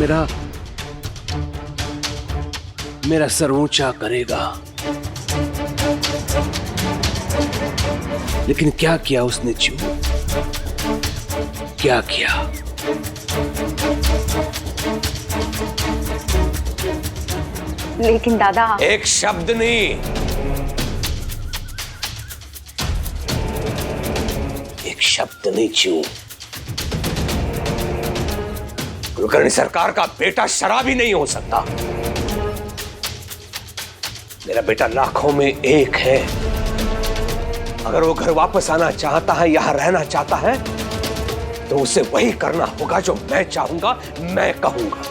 मेरा सर ऊंचा करेगा। लेकिन क्या किया उसने चिरू? क्या किया? लेकिन दादा, एक शब्द नहीं, एक शब्द नहीं चिरू। कुलकर्णी सरकार का बेटा शराबी नहीं हो सकता। मेरा बेटा लाखों में एक है। अगर वो घर वापस आना चाहता है, यहां रहना चाहता है, तो उसे वही करना होगा जो मैं चाहूंगा, मैं कहूंगा।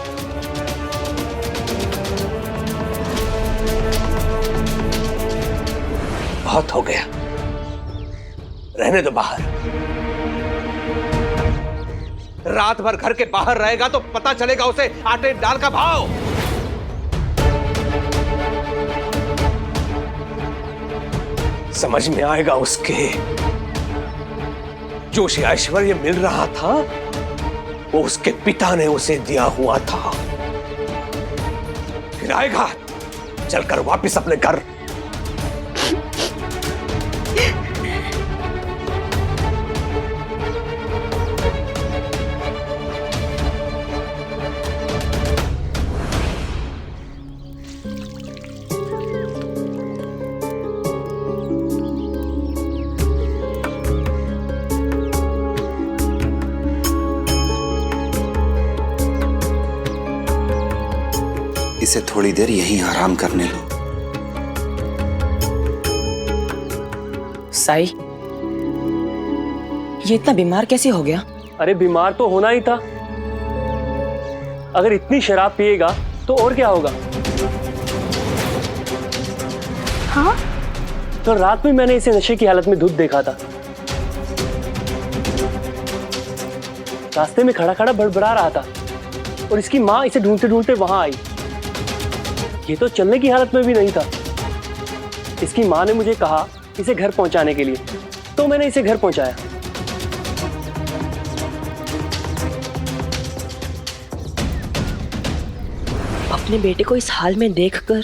बहुत हो गया, रहने दो बाहर। रात भर घर के बाहर रहेगा तो पता चलेगा उसे आटे दाल का भाव। समझ में आएगा उसके, जो उसे ऐश्वर्य मिल रहा था वो उसके पिता ने उसे दिया हुआ था। फिर आएगा चलकर वापस अपने घर। इसे थोड़ी देर यहीं आराम करने लो। साई, ये इतना बीमार कैसे हो गया? अरे बीमार तो होना ही था। अगर इतनी शराब पिएगा तो और क्या होगा? हाँ? तो रात में मैंने इसे नशे की हालत में धुत देखा था। रास्ते में खड़ा खड़ा बड़बड़ा रहा था और इसकी माँ इसे ढूंढते ढूंढते वहां आई। ये तो चलने की हालत में भी नहीं था। इसकी माँ ने मुझे कहा इसे घर पहुंचाने के लिए, तो मैंने इसे घर पहुंचाया। अपने बेटे को इस हाल में देखकर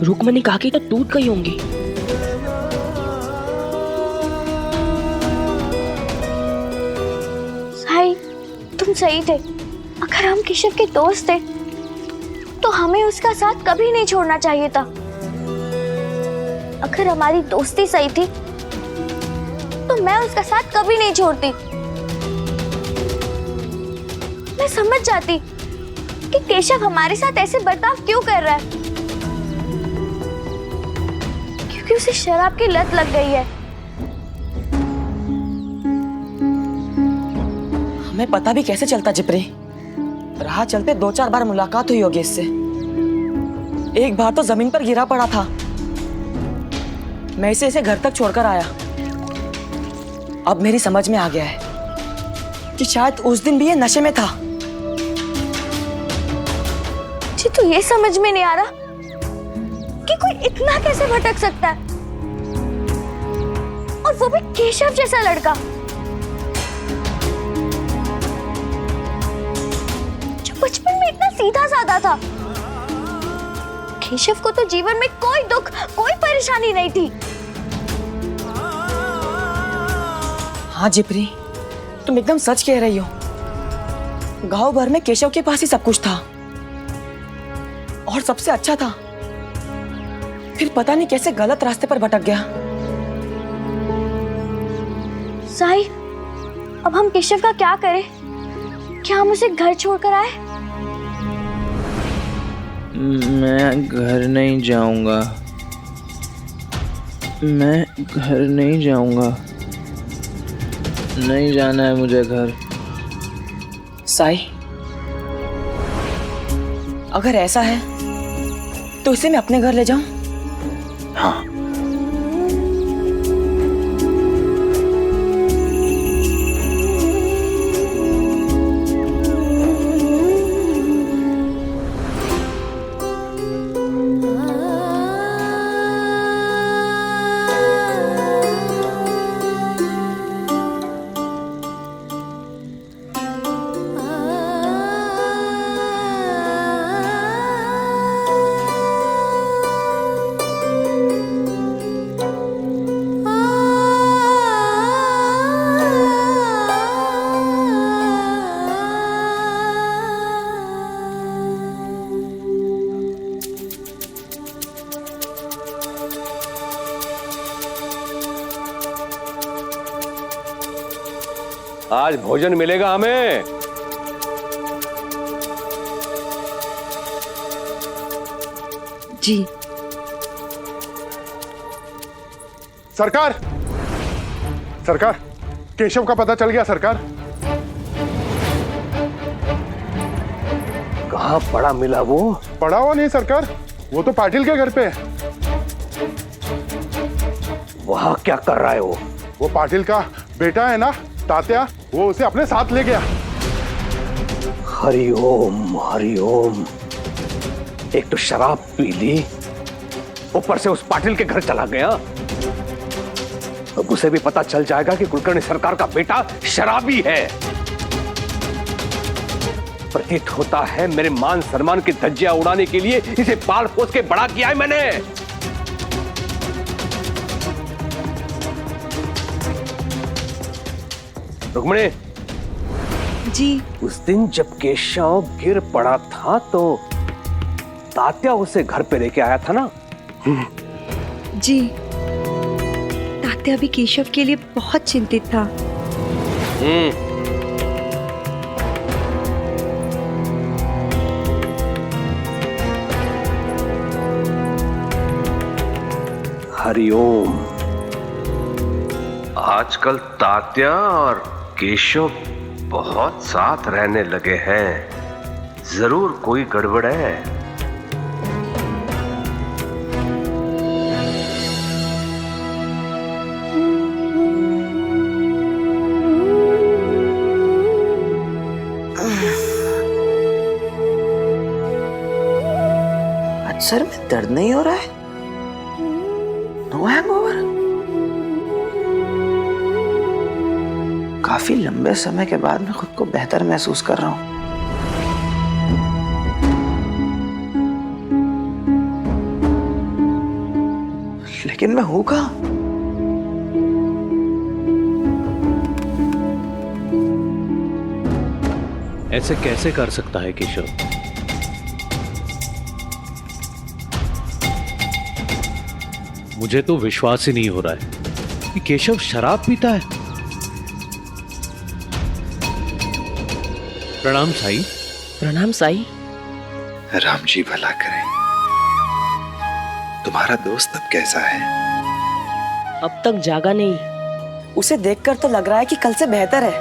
रुक्मणी काकी तो टूट गई होंगी। साई, तुम सही थे। अगर हम केशव के दोस्त थे तो हमें उसका साथ कभी नहीं छोड़ना चाहिए था। अगर हमारी दोस्ती सही थी तो मैं उसका साथ कभी नहीं छोड़ती। मैं समझ जाती कि केशव हमारे साथ ऐसे बर्ताव क्यों कर रहा है, क्योंकि उसे शराब की लत लग गई है। हमें पता भी कैसे चलता जिप्री? राह चलते 2-4 बार मुलाकात हुई होगी इससे। एक बार तो जमीन पर गिरा पड़ा था। मैं इसे घर तक छोड़कर आया। अब मेरी समझ में आ गया है कि शायद उस दिन भी ये नशे में था। मुझे तो ये समझ में नहीं आ रहा कि कोई इतना कैसे भटक सकता है, और वो भी केशव जैसा लड़का जो बचपन में इतना सीधा साधा था। केशव को तो जीवन में कोई दुख, कोई परेशानी नहीं थी। हाँ जिप्री, तुम एकदम सच कह रही हो। गांव भर में केशव के पास ही सब कुछ था और सबसे अच्छा था। फिर पता नहीं कैसे गलत रास्ते पर भटक गया। साई, अब हम केशव का क्या करें? क्या हम उसे घर छोड़कर आए? मैं घर नहीं जाऊंगा। मैं घर नहीं जाऊंगा। नहीं जाना है मुझे घर। साई, अगर ऐसा है तो इसे मैं अपने घर ले जाऊं? हाँ। आज भोजन मिलेगा हमें। जी सरकार, सरकार, केशव का पता चल गया सरकार। कहाँ पड़ा मिला वो? पड़ा हुआ नहीं सरकार, वो तो पाटिल के घर पे है। वहाँ क्या कर रहा है वो? वो पाटिल का बेटा है ना तात्या, वो उसे अपने साथ ले गया। हरिओम हरिओम। एक तो शराब पी ली, ऊपर से उस पाटिल के घर चला गया। अब उसे भी पता चल जाएगा कि कुलकर्णी सरकार का बेटा शराबी है। प्रतीत होता है मेरे मान सम्मान की धज्जियां उड़ाने के लिए इसे पाल पोस के बड़ा किया है मैंने। रुक्मणी जी, उस दिन जब केशव गिर पड़ा था तो तात्या उसे घर पे लेके आया था ना? जी, तात्या भी केशव के लिए बहुत चिंतित था। हरिओम। आजकल तात्या और केशव बहुत साथ रहने लगे हैं। जरूर कोई गड़बड़ है। सर में दर्द नहीं हो रहा है। No hangover. काफी लंबे समय के बाद मैं खुद को बेहतर महसूस कर रहा हूं। लेकिन मैं हूं कहां? ऐसे कैसे कर सकता है केशव? मुझे तो विश्वास ही नहीं हो रहा है कि केशव शराब पीता है। प्रणाम साई। प्रणाम साई। राम जी भला करें। तुम्हारा दोस्त अब कैसा है? अब तक जागा नहीं। उसे देखकर तो लग रहा है कि कल से बेहतर है।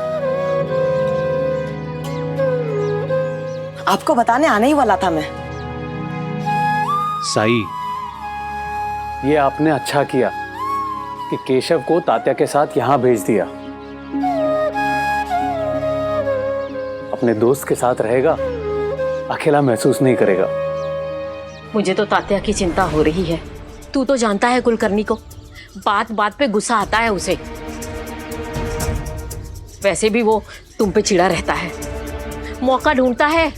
आपको बताने आने ही वाला था मैं। साई, ये आपने अच्छा किया कि केशव को तात्या के साथ यहां भेज दिया। अपने दोस्त के साथ रहेगा, अकेला महसूस नहीं करेगा। मुझे तो तात्या की चिंता हो रही है। तू तो जानता है कुलकर्णी को, बात बात पे गुस्सा आता है उसे। वैसे भी वो तुम पे चिढ़ा रहता है, मौका ढूंढता है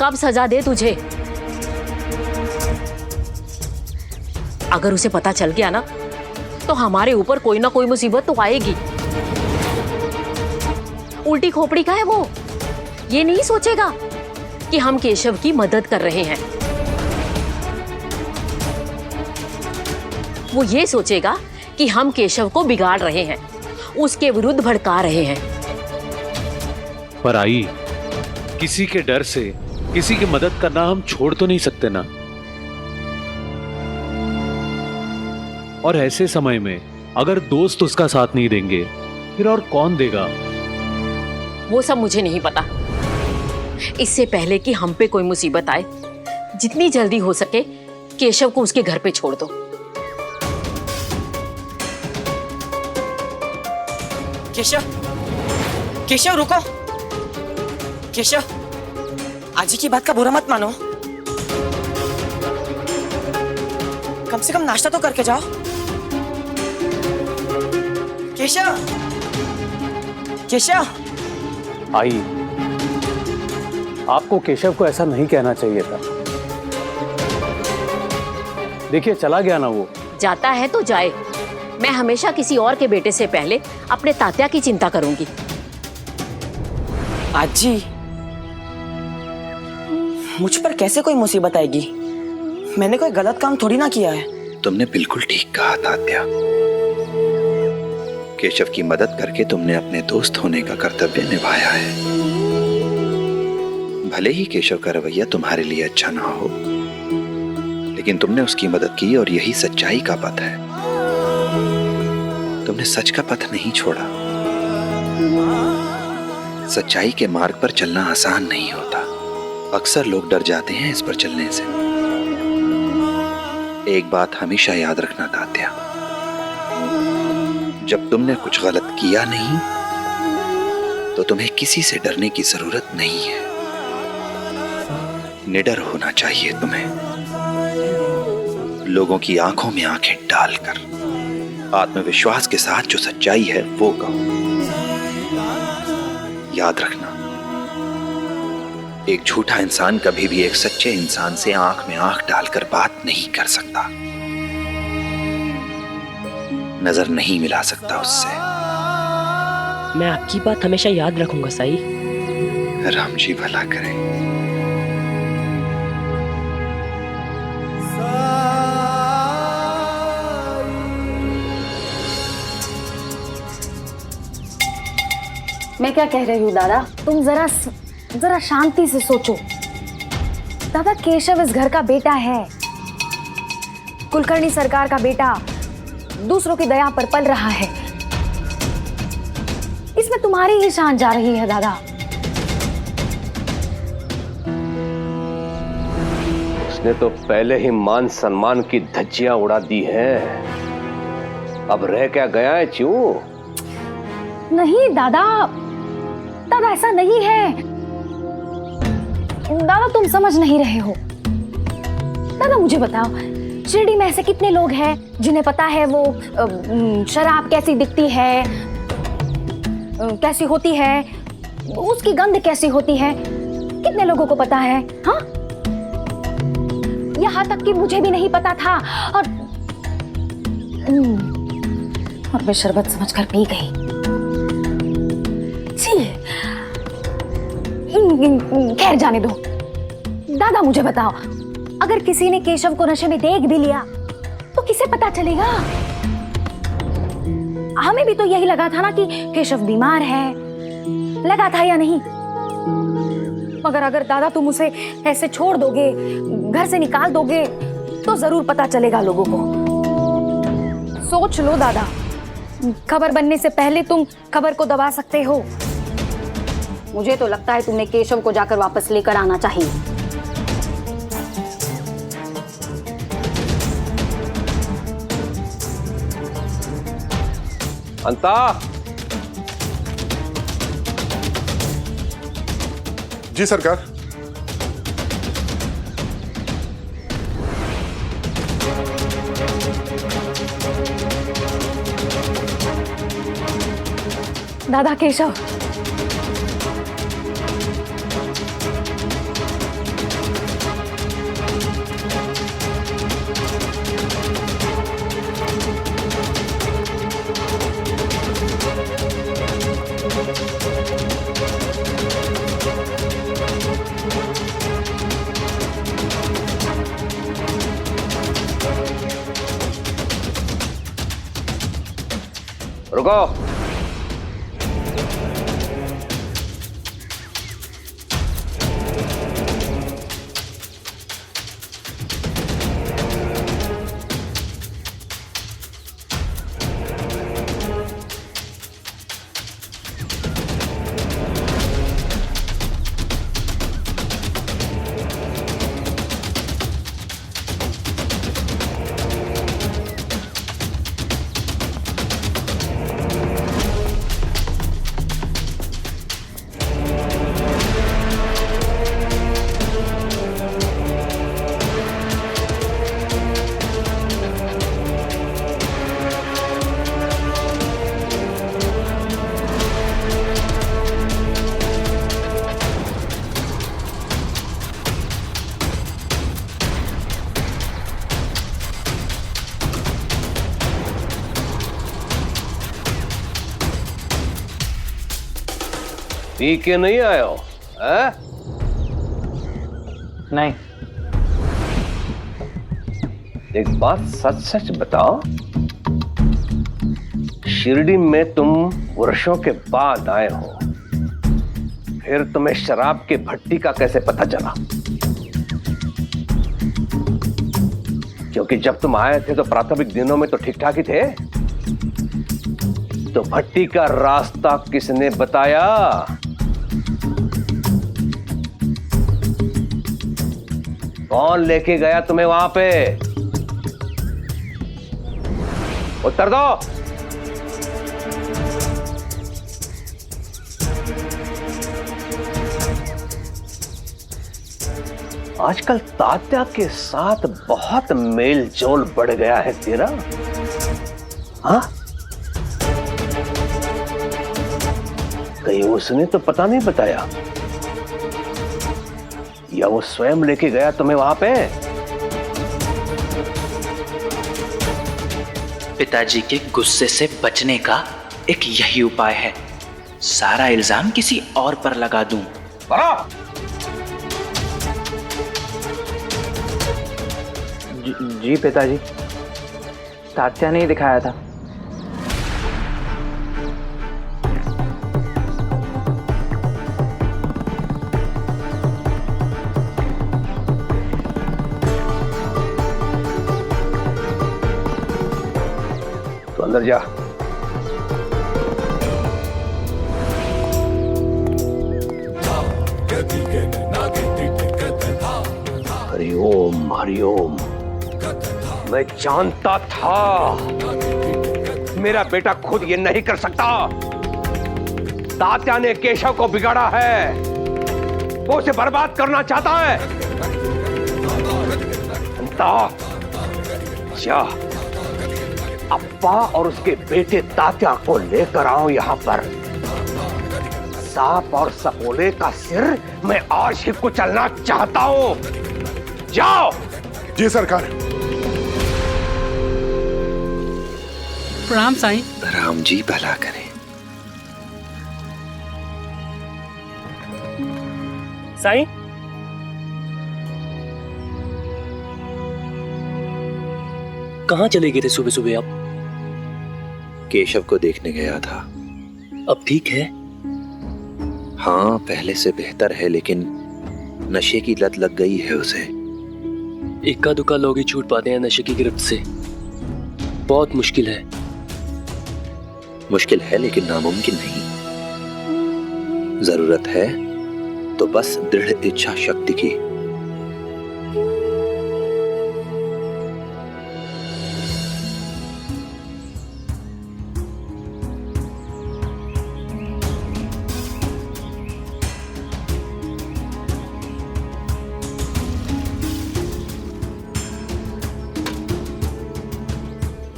कब सजा दे तुझे। अगर उसे पता चल गया ना तो हमारे ऊपर कोई ना कोई मुसीबत तो आएगी। उल्टी खोपड़ी का है वो। ये नहीं सोचेगा कि हम केशव की मदद कर रहे हैं। वो ये सोचेगा कि हम केशव को बिगाड़ रहे हैं, उसके विरुद्ध भड़का रहे हैं। पर आई, किसी के डर से किसी की मदद करना हम छोड़ तो नहीं सकते ना। और ऐसे समय में अगर दोस्त उसका साथ नहीं देंगे फिर और कौन देगा? वो सब मुझे नहीं पता। इससे पहले कि हम पे कोई मुसीबत आए, जितनी जल्दी हो सके केशव को उसके घर पे छोड़ दो। केशव, केशव रुको। केशव, आज की बात का बुरा मत मानो। कम से कम नाश्ता तो करके जाओ। केशव, केशव। आई, आपको केशव को ऐसा नहीं कहना चाहिए था। देखिए चला गया ना वो। जाता है तो जाए। मैं हमेशा किसी और के बेटे से पहले अपने तात्या की चिंता करूंगी। आजी, मुझ पर कैसे कोई मुसीबत आएगी? मैंने कोई गलत काम थोड़ी ना किया है। तुमने बिल्कुल ठीक कहा तात्या। केशव की मदद करके तुमने अपने दोस्त होने का कर्तव्य निभाया है। भले ही केशव का रवैया तुम्हारे लिए अच्छा ना हो, लेकिन तुमने उसकी मदद की और यही सच्चाई का पथ है। तुमने सच का पथ नहीं छोड़ा। सच्चाई के मार्ग पर चलना आसान नहीं होता। अक्सर लोग डर जाते हैं इस पर चलने से। एक बात हमेशा याद रखना तात्या, जब तुमने कुछ गलत किया नहीं तो तुम्हें किसी से डरने की जरूरत नहीं है। निडर होना चाहिए तुम्हें। लोगों की आंखों में आंखें डालकर आत्मविश्वास के साथ जो सच्चाई है वो कहो। याद रखना, एक झूठा इंसान कभी भी एक सच्चे इंसान से आंख में आंख डालकर बात नहीं कर सकता, नजर नहीं मिला सकता उससे। मैं आपकी बात हमेशा याद रखूंगा साई। राम जी भला करें। मैं क्या कह रही हूँ दादा, तुम जरा शांति से सोचो। दादा, केशव इस घर का बेटा है, कुलकर्णी सरकार का बेटा, दूसरों की दया पर पल रहा है। इसमें तुम्हारी ही शान जा रही है दादा। उसने तो पहले ही मान सम्मान की धज्जियां उड़ा दी हैं। अब रह क्या गया है च्यू? नहीं दादा, दादा ऐसा नहीं है। दादा तुम समझ नहीं रहे हो। दादा मुझे बताओ, शिरडी में ऐसे कितने लोग हैं जिन्हें पता है वो शराब कैसी दिखती है, कैसी होती है, उसकी गंध कैसी होती है? कितने लोगों को पता है? हाँ, यहाँ तक कि मुझे भी नहीं पता था और मैं शरबत समझकर पी गई। खैर जाने दो। दादा मुझे बताओ, अगर किसी ने केशव को नशे में देख भी लिया तो किसे पता चलेगा? हमें भी तो यही लगा था ना कि केशव बीमार है, लगा था या नहीं? मगर अगर दादा तुम उसे ऐसे छोड़ दोगे, घर से निकाल दोगे, तो जरूर पता चलेगा लोगों को। सोच लो दादा, खबर बनने से पहले तुम खबर को दबा सकते हो। मुझे तो लगता है तुम्हें केशव को जाकर वापस लेकर आना चाहिए। अंता, जी सरकार। दादा केशव, रुको। पी के नहीं आए हो? नहीं। एक बात सच सच बताओ, शिरडी में तुम वर्षों के बाद आए हो, फिर तुम्हें शराब के भट्टी का कैसे पता चला? क्योंकि जब तुम आए थे तो प्राथमिक दिनों में तो ठीक ठाक ही थे। तो भट्टी का रास्ता किसने बताया? कौन लेके गया तुम्हें वहां पे? उत्तर दो। आजकल तात्या के साथ बहुत मेल जोल बढ़ गया है तेरा, हाँ? कहीं उसने तो पता नहीं बताया, या वो स्वयं लेके गया तुम्हें वहां पे? पिताजी के गुस्से से बचने का एक यही उपाय है, सारा इल्जाम किसी और पर लगा दूं। जी पिताजी, तात्या ने ही दिखाया था। तो अंदर जा। ओम हरिओम। मैं जानता था मेरा बेटा खुद ये नहीं कर सकता। तात्या ने केशव को बिगाड़ा है, वो उसे बर्बाद करना चाहता है। जा, अप्पा और उसके बेटे तात्या को लेकर आओ यहां पर। सांप और सपोले का सिर मैं आज ही कुचलना चाहता हूं। जाओ। जी सरकार। प्रणाम साईं। राम जी भला करें। साईं, कहाँ चले गए थे सुबह सुबह आप? केशव को देखने गया था। अब ठीक है? हाँ, पहले से बेहतर है, लेकिन नशे की लत लग गई है उसे। इक्का दुक्का लोग ही छूट पाते हैं नशे की गिरफ्त से। बहुत मुश्किल है। मुश्किल है लेकिन नामुमकिन नहीं। जरूरत है तो बस दृढ़ इच्छा शक्ति की।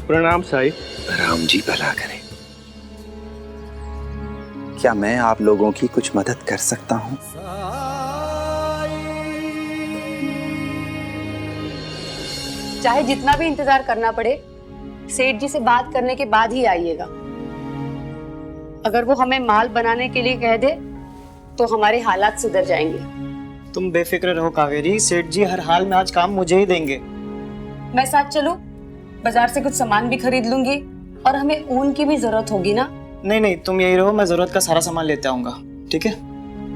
प्रणाम साईं। राम जी भला करें। क्या मैं आप लोगों की कुछ मदद कर सकता हूं? चाहे जितना भी इंतजार करना पड़े, सेठ जी से बात करने के बाद ही आइएगा। अगर वो हमें माल बनाने के लिए कह दे तो हमारे हालात सुधर जाएंगे। तुम बेफिक्र रहो कावेरी, सेठ जी हर हाल में आज काम मुझे ही देंगे। मैं साथ चलूं? बाजार से कुछ सामान भी खरीद लूंगी और हमें ऊन की भी जरूरत होगी ना। नहीं नहीं, तुम यही रहो, मैं जरूरत का सारा सामान लेते आऊंगा। ठीक है?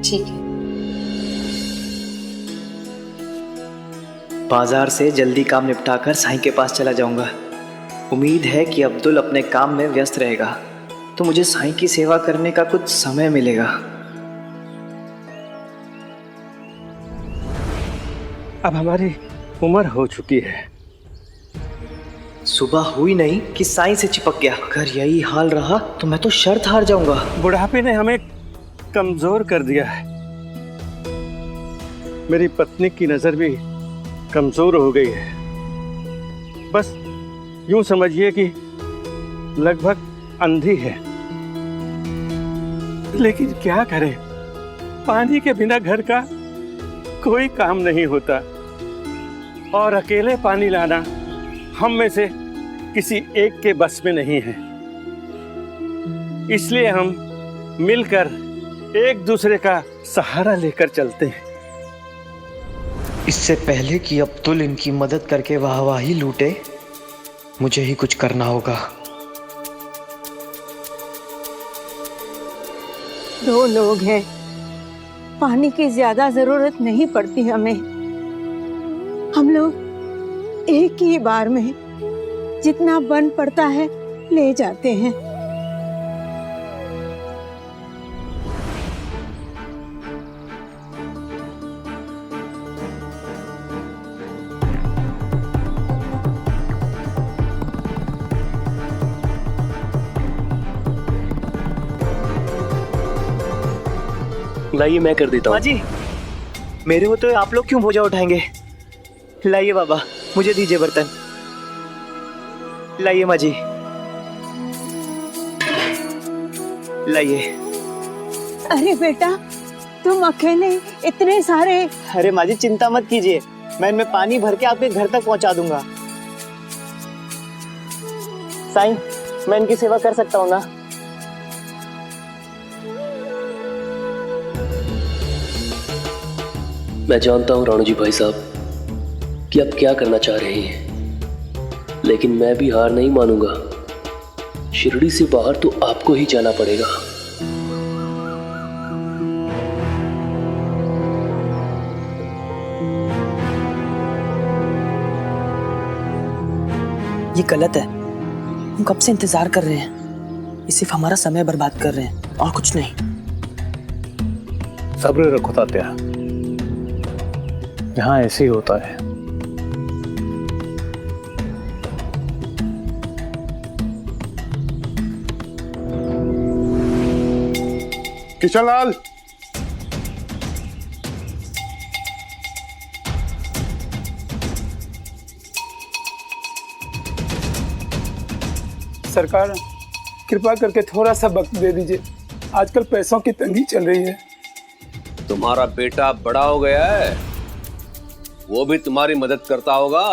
ठीक है। बाजार से जल्दी काम निपटाकर साईं के पास चला जाऊंगा। उम्मीद है कि अब्दुल अपने काम में व्यस्त रहेगा तो मुझे साईं की सेवा करने का कुछ समय मिलेगा। अब हमारी उम्र हो चुकी है। सुबह हुई नहीं कि साईं से चिपक गया। अगर यही हाल रहा तो मैं तो शर्त हार जाऊंगा। बुढ़ापे ने हमें कमजोर कर दिया है। मेरी पत्नी की नजर भी कमजोर हो गई है। बस यूं समझिए कि लगभग अंधी है। लेकिन क्या करें, पानी के बिना घर का कोई काम नहीं होता और अकेले पानी लाना हम में से किसी एक के बस में नहीं है। इसलिए हम मिलकर एक दूसरे का सहारा लेकर चलते हैं। इससे पहले कि अब्दुल इनकी मदद करके वाहवाही लूटे, मुझे ही कुछ करना होगा। दो लोग हैं, पानी की ज्यादा जरूरत नहीं पड़ती हमें। हम लोग एक ही बार में जितना बन पड़ता है ले जाते हैं। लाइए, मैं कर देता हूँ। जी, मेरे हो तो आप लोग क्यों बोझा उठाएंगे? लाइए बाबा, मुझे दीजिए बर्तन। लाइए माँ जी, लाइए। अरे बेटा, तुम अकेले इतने सारे। अरे माँ जी चिंता मत कीजिए, मैं इनमें पानी भर के आपके घर तक पहुंचा दूंगा। साईं, मैं इनकी सेवा कर सकता हूँ ना? मैं जानता हूँ राणू जी भाई साहब कि आप क्या करना चाह रहे हैं, लेकिन मैं भी हार नहीं मानूंगा। शिरडी से बाहर तो आपको ही जाना पड़ेगा। ये गलत है। हम कब से इंतजार कर रहे हैं। ये सिर्फ हमारा समय बर्बाद कर रहे हैं और कुछ नहीं। सब्र रखो तात्या, यहाँ ऐसे ही होता है। किशन लाल, सरकार कृपा करके थोड़ा सा वक्त दे दीजिए, आजकल पैसों की तंगी चल रही है। तुम्हारा बेटा बड़ा हो गया है, वो भी तुम्हारी मदद करता होगा।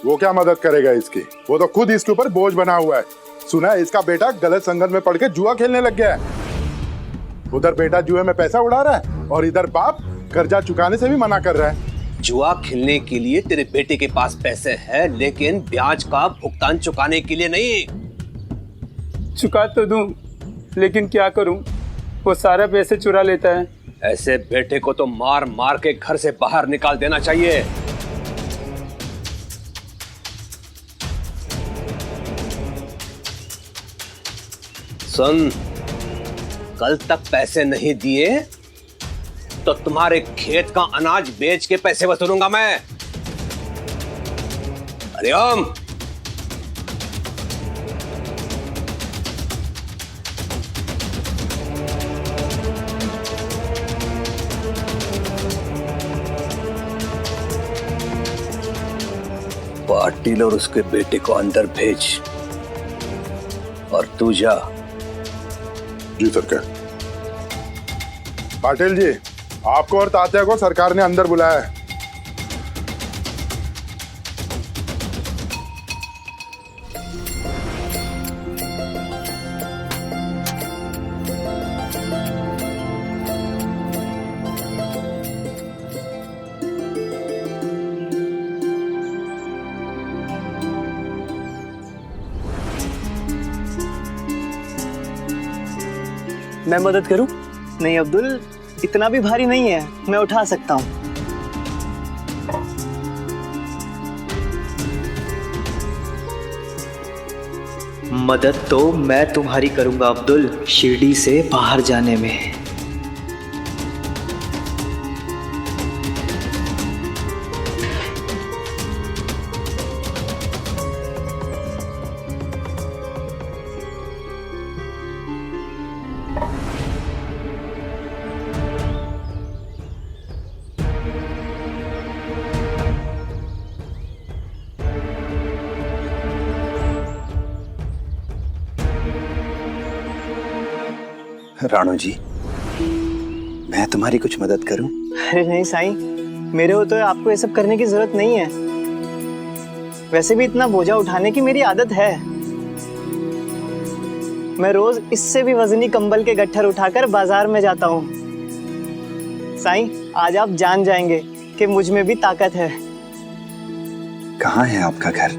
वो क्या मदद करेगा इसकी? वो तो खुद इसके ऊपर बोझ बना हुआ है। सुना है इसका बेटा गलत संगत में पड़ के जुआ खेलने लग गया है। उधर बेटा जुए में पैसा उड़ा रहा है और इधर बाप कर्जा चुकाने से भी मना कर रहा है। जुआ खेलने के लिए तेरे बेटे के पास पैसे हैं, लेकिन ब्याज का भुगतान चुकाने के लिए नहीं। चुका तो दूं, लेकिन क्या करूं, वो सारा पैसे चुरा लेता है। ऐसे बेटे को तो मार मार के घर से बाहर निकाल देना चाहिए। सुन, कल तक पैसे नहीं दिए तो तुम्हारे खेत का अनाज बेच के पैसे वसूलूंगा मैं। हरिओम। पाटिल और उसके बेटे को अंदर भेज और तू जा। जी सरकार। पाटिल जी, आपको और तात्या को सरकार ने अंदर बुलाया है। मैं मदद करूं? नहीं अब्दुल, इतना भी भारी नहीं है, मैं उठा सकता हूं। मदद तो मैं तुम्हारी करूंगा अब्दुल, शिरडी से बाहर जाने में। राणू जी, मैं तुम्हारी कुछ मदद करूं? अरे नहीं साईं, मेरे हो तो आपको ये सब करने की जरूरत नहीं है। वैसे भी इतना बोझा उठाने की मेरी आदत है। मैं रोज इससे भी वजनी कंबल के गट्ठर उठाकर बाजार में जाता हूँ। साईं, आज आप जान जाएंगे कि मुझ में भी ताकत है। कहाँ है आपका घर?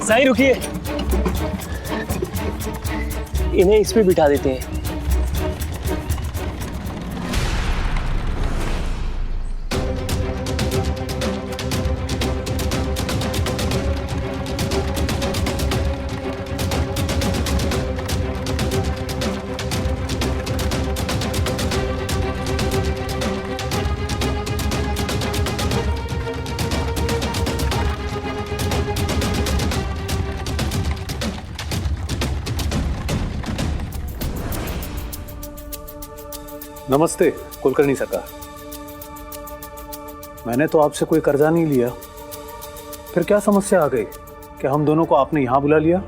साईं रुकिए, इन्हें इस पे बिठा देते हैं। नमस्ते कुलकर्णी सरकार। मैंने तो आपसे कोई कर्जा नहीं लिया, फिर क्या समस्या आ गई कि हम दोनों को आपने यहां बुला लिया?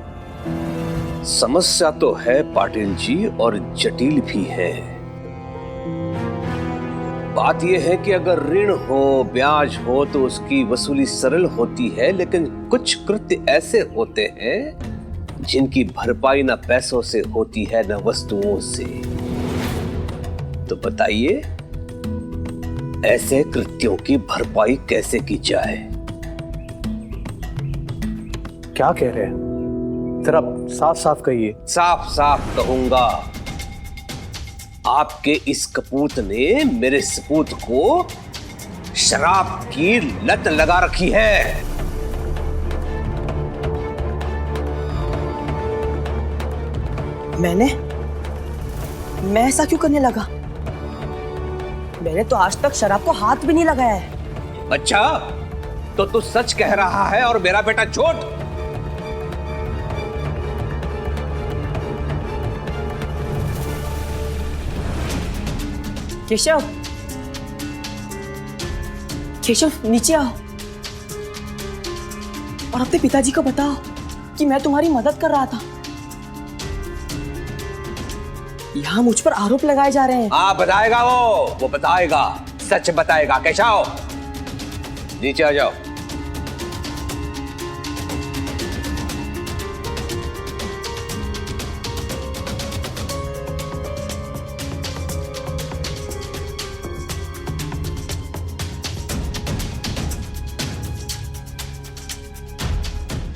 समस्या तो है पाटिल जी, और जटिल भी है। बात यह है कि अगर ऋण हो, ब्याज हो तो उसकी वसूली सरल होती है, लेकिन कुछ कृत्य ऐसे होते हैं जिनकी भरपाई न पैसों से होती है न वस्तुओं से। तो बताइए, ऐसे कृत्यों की भरपाई कैसे की जाए? क्या कह रहे हैं? जरा साफ साफ कहिए। साफ साफ कहूंगा, आपके इस कपूत ने मेरे सपूत को शराब की लत लगा रखी है। मैं ऐसा क्यों करने लगा? मैंने तो आज तक शराब को हाथ भी नहीं लगाया है। अच्छा, तो तू सच कह रहा है और मेरा बेटा झूठ? केशव, केशव नीचे आओ और अपने पिताजी को बताओ कि मैं तुम्हारी मदद कर रहा था। यहाँ मुझ पर आरोप लगाए जा रहे हैं। हाँ बताएगा, वो बताएगा, सच बताएगा। केशव नीचे आ जाओ।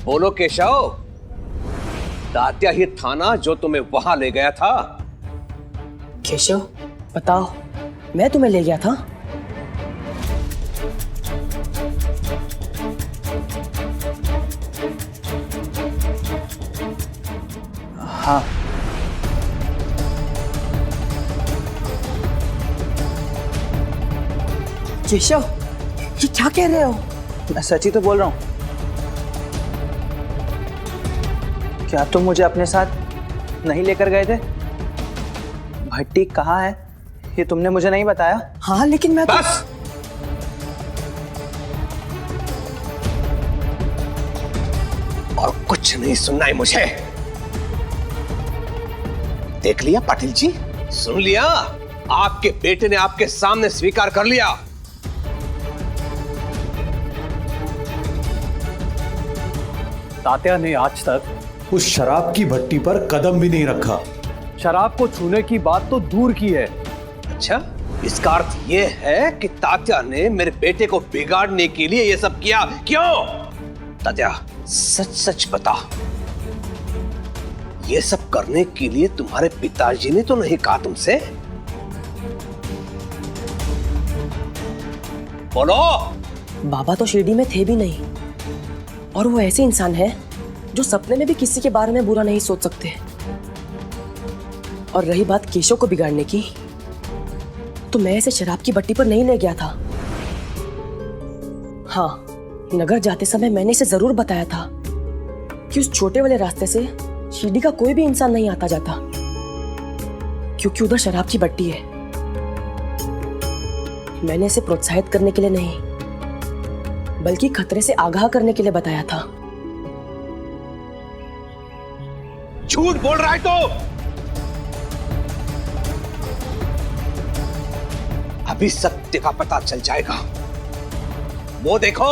बोलो केशव, तात्या ही था ना जो तुम्हें वहां ले गया था? केशव बताओ, मैं तुम्हें ले गया था? हाँ। केशव, ये क्या कह रहे हो? मैं सच ही तो बोल रहा हूँ। क्या तुम मुझे अपने साथ नहीं लेकर गए थे? भट्टी कहाँ है ये तुमने मुझे नहीं बताया। हाँ लेकिन मैं बस! और कुछ नहीं सुनना है मुझे। देख लिया पाटिल जी, सुन लिया? आपके बेटे ने आपके सामने स्वीकार कर लिया। तात्या ने आज तक उस शराब की भट्टी पर कदम भी नहीं रखा। शराब को छूने की बात तो दूर की है। अच्छा, इसका अर्थ यह है कि तात्या ने मेरे बेटे को बिगाड़ने के लिए यह सब किया। क्यों? तात्या सच सच बता, ये सब करने के लिए तुम्हारे पिताजी ने तो नहीं कहा तुमसे? बोलो। बाबा तो शिरडी में थे भी नहीं, और वो ऐसे इंसान है जो सपने में भी किसी के बारे में बुरा नहीं सोच सकते। और रही बात केशव को बिगाड़ने की, तो मैं इसे शराब की भट्टी पर नहीं ले गया था। हाँ, नगर जाते समय मैंने इसे जरूर बताया था कि उस छोटे वाले रास्ते से शिरडी का कोई भी इंसान नहीं आता जाता, क्योंकि उधर शराब की भट्टी है। मैंने इसे प्रोत्साहित करने के लिए नहीं, बल्कि खतरे से आगाह करने के लिए बताया था। झूठ बोल रहा है तो? अभी सत्य का पता चल जाएगा। वो देखो,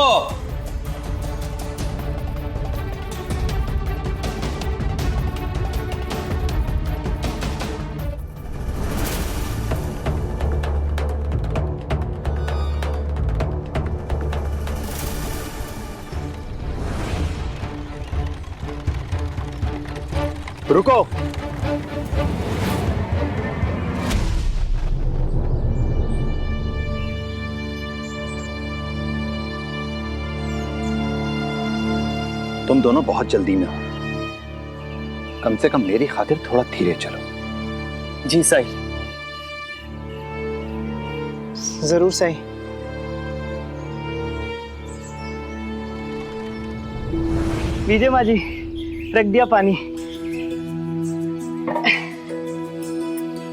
रुको। तुम दोनों बहुत जल्दी में हो, कम से कम मेरी खातिर थोड़ा धीरे चलो। जी साईं। जरूर सही। लीजिए माँ जी, रख दिया पानी।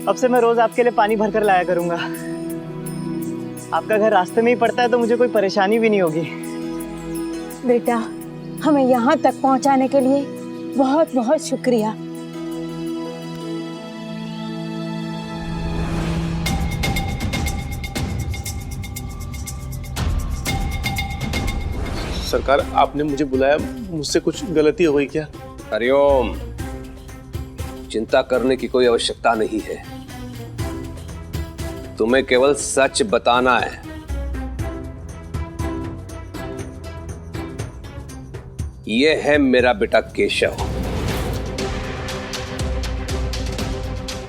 अब से मैं रोज आपके लिए पानी भरकर लाया करूंगा। आपका घर रास्ते में ही पड़ता है तो मुझे कोई परेशानी भी नहीं होगी। बेटा, हमें यहाँ तक पहुँचाने के लिए बहुत बहुत शुक्रिया। सरकार, आपने मुझे बुलाया, मुझसे कुछ गलती हो गई क्या? हरिओम, चिंता करने की कोई आवश्यकता नहीं है। तुम्हें केवल सच बताना है। यह है मेरा बेटा केशव।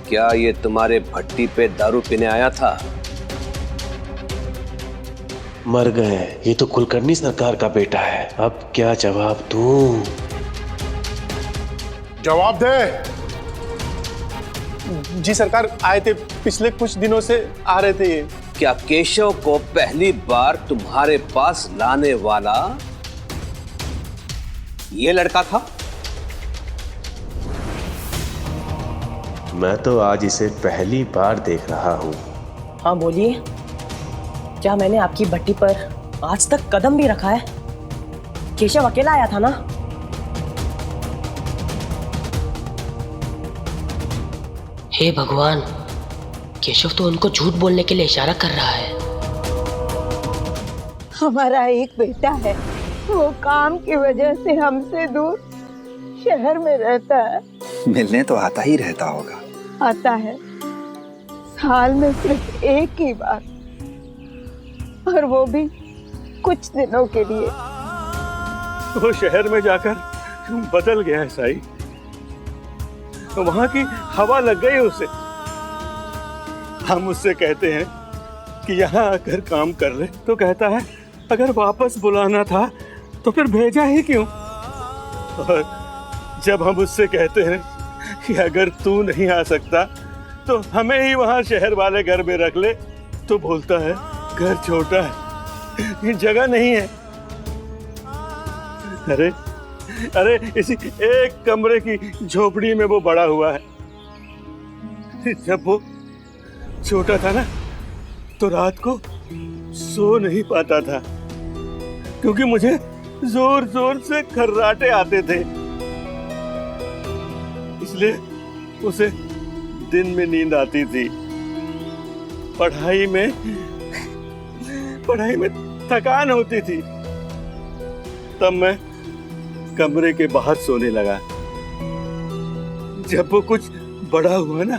क्या ये तुम्हारे भट्टी पे दारू पीने आया था? मर गए। ये तो कुलकर्णी सरकार का बेटा है। अब क्या जवाब दूं? जवाब दे। जी सरकार, आए थे, पिछले कुछ दिनों से आ रहे थे ये। क्या केशव को पहली बार तुम्हारे पास लाने वाला ये लड़का था? मैं तो आज इसे पहली बार देख रहा हूँ। हाँ बोलिए, क्या मैंने आपकी भट्टी पर आज तक कदम भी रखा है? केशव अकेला आया था ना? हे भगवान, केशव तो उनको झूठ बोलने के लिए इशारा कर रहा है। हमारा एक बेटा है, वो काम की वजह से हमसे दूर शहर में रहता है। मिलने तो आता ही रहता होगा। आता है, साल में सिर्फ एक ही बार, और वो भी कुछ दिनों के लिए। वो शहर में जाकर बदल गया है साई। वहां की हवा लग गई उसे। हम उससे कहते हैं कि यहाँ आकर काम कर ले, तो कहता है अगर वापस बुलाना था तो फिर भेजा ही क्यों। और जब हम उससे कहते हैं कि अगर तू नहीं आ सकता तो हमें ही वहां शहर वाले घर में रख ले, तो बोलता है घर छोटा है, जगह नहीं है। अरे अरे इसी एक कमरे की झोपड़ी में वो बड़ा हुआ है। जब वो छोटा था ना, तो रात को सो नहीं पाता था, क्योंकि मुझे जोर जोर से खर्राटे आते थे। इसलिए उसे दिन में नींद आती थी। पढ़ाई में थकान होती थी। तब मैं कमरे के बाहर सोने लगा। जब वो कुछ बड़ा हुआ ना,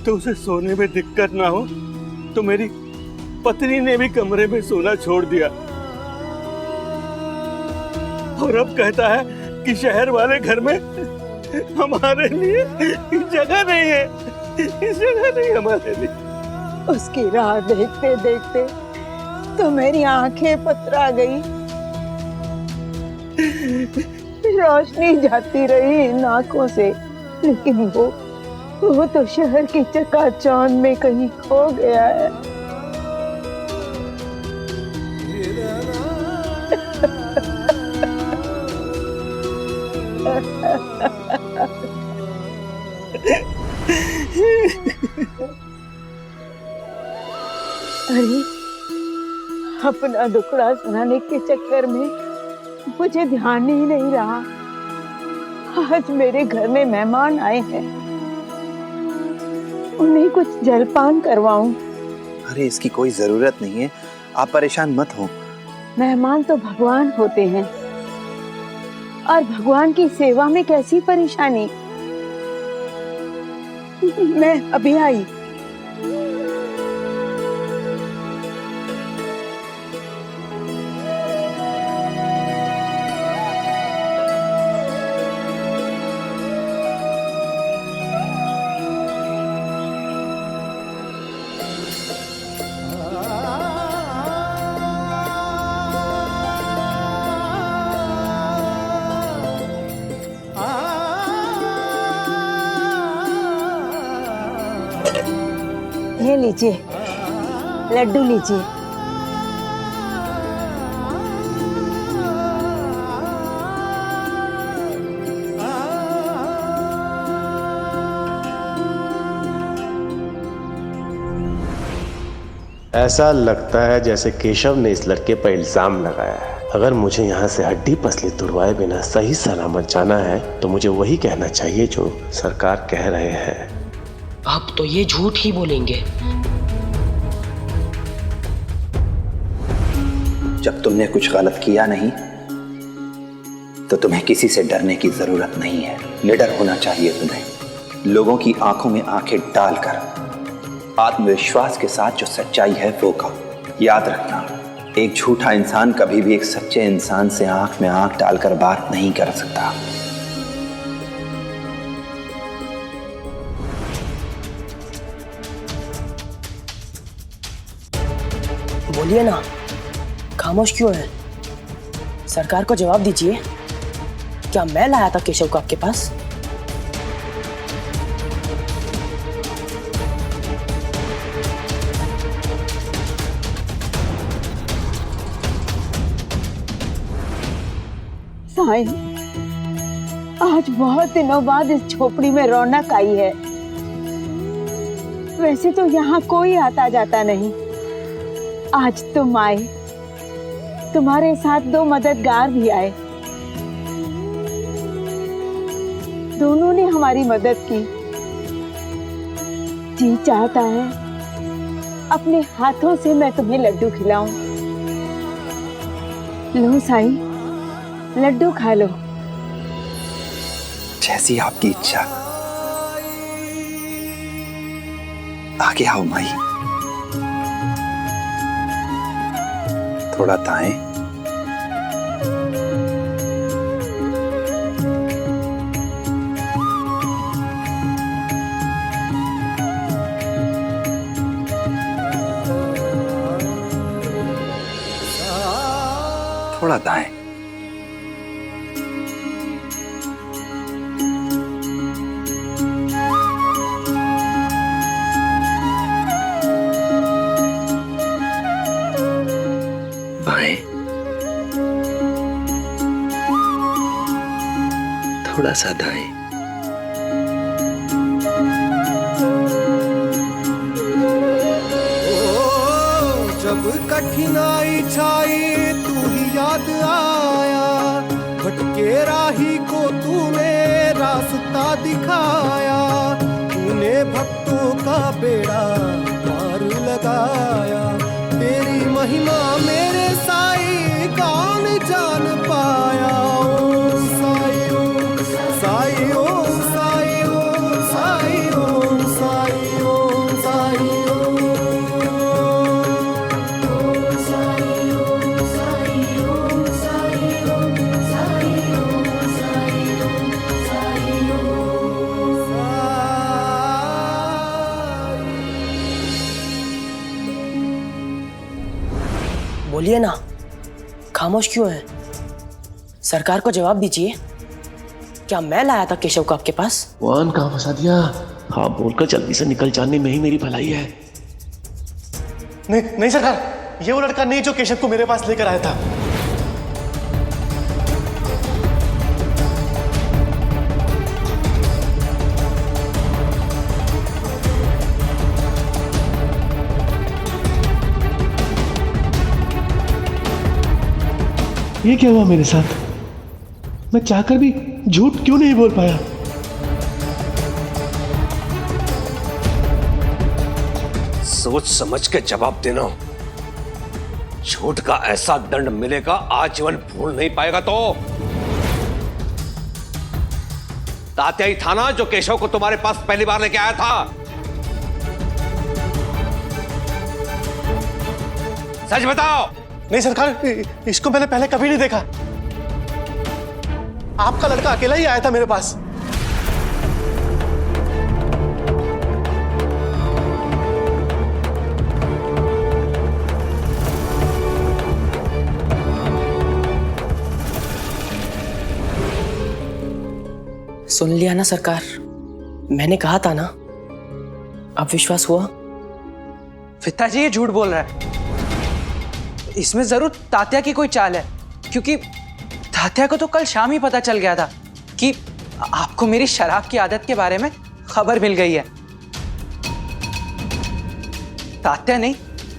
तो उसे सोने में दिक्कत ना हो, तो मेरी पत्नी ने भी कमरे में सोना छोड़ दिया। और अब कहता है कि शहर वाले घर में हमारे लिए जगह नहीं है, जगह नहीं हमारे लिए। उसकी राह देखते देखते तो मेरी आंखें पतरा गई, रोशनी जाती रही इन आंखों से। लेकिन वो तो शहर की चकाचौंध में कहीं खो गया है। अरे, अपना दुखड़ा सुनाने के चक्कर में मुझे ध्यान ही नहीं रहा। आज मेरे घर में मेहमान आए हैं, उन्हें कुछ जलपान करवाऊं। अरे इसकी कोई जरूरत नहीं है, आप परेशान मत हो। मेहमान तो भगवान होते हैं, और भगवान की सेवा में कैसी परेशानी। मैं अभी आई। ये लीजिए, लड्डू लीजिए। ऐसा लगता है जैसे केशव ने इस लड़के पर इल्जाम लगाया है। अगर मुझे यहाँ से हड्डी पसली तुड़वाए बिना सही सलामत जाना है, तो मुझे वही कहना चाहिए जो सरकार कह रहे हैं। अब तो ये झूठ ही बोलेंगे। जब तुमने कुछ गलत किया नहीं, तो तुम्हें किसी से डरने की जरूरत नहीं है। निडर होना चाहिए तुम्हें। लोगों की आंखों में आंखें डालकर आत्मविश्वास के साथ जो सच्चाई है वो कहो। याद रखना, एक झूठा इंसान कभी भी एक सच्चे इंसान से आंख में आंख डालकर बात नहीं कर सकता। बोलिए ना, खामोश क्यों है? सरकार को जवाब दीजिए। क्या मैं लाया था केशव को आपके पास? साईं, आज बहुत दिनों बाद इस झोपड़ी में रौनक आई है। वैसे तो यहाँ कोई आता जाता नहीं। आज तुम आए, तुम्हारे साथ 2 मददगार भी आए। दोनों ने हमारी मदद की। जी चाहता है अपने हाथों से मैं तुम्हें लड्डू खिलाऊं। लो साईं, लड्डू खा लो। जैसी आपकी इच्छा। आगे आओ माई। थोड़ा दाएं। थोड़ा दाएं। बाएं। थोड़ा सा दाएं। जब कठिनाई छाई तू ही याद आया, भटके राही को तूने रास्ता दिखाया, तूने भक्तों का बेड़ा पार लगाया। तेरी महिमा मेरे साई कौन जान पाया। ओम साई ओम साई ओम साई ओम साई ओम साई ओम साई बोलिए ना, खामोश क्यों है? सरकार को जवाब दीजिए। क्या मैं लाया था केशव को आपके पास? भगवान कहाँ फंसा दिया? हाँ बोलकर जल्दी से निकल जाने में ही मेरी भलाई है। नहीं नहीं सरकार, ये वो लड़का नहीं जो केशव को मेरे पास लेकर आया था। ये क्या हुआ मेरे साथ? मैं चाहकर भी झूठ क्यों नहीं बोल पाया? सोच समझ के जवाब देना। झूठ का ऐसा दंड मिलेगा आजीवन भूल नहीं पाएगा। तो तात्या ही था ना जो केशव को तुम्हारे पास पहली बार लेके आया था? सच बताओ। नहीं सरकार, इसको मैंने पहले कभी नहीं देखा। आपका लड़का अकेला ही आया था मेरे पास। सुन लिया ना सरकार, मैंने कहा था ना। अब विश्वास हुआ? पिताजी ये झूठ बोल रहा है। इसमें जरूर तात्या की कोई चाल है, क्योंकि तात्या को तो कल शाम ही पता चल गया था कि आपको मेरी शराब की आदत के बारे में खबर मिल गई है। तात्या ने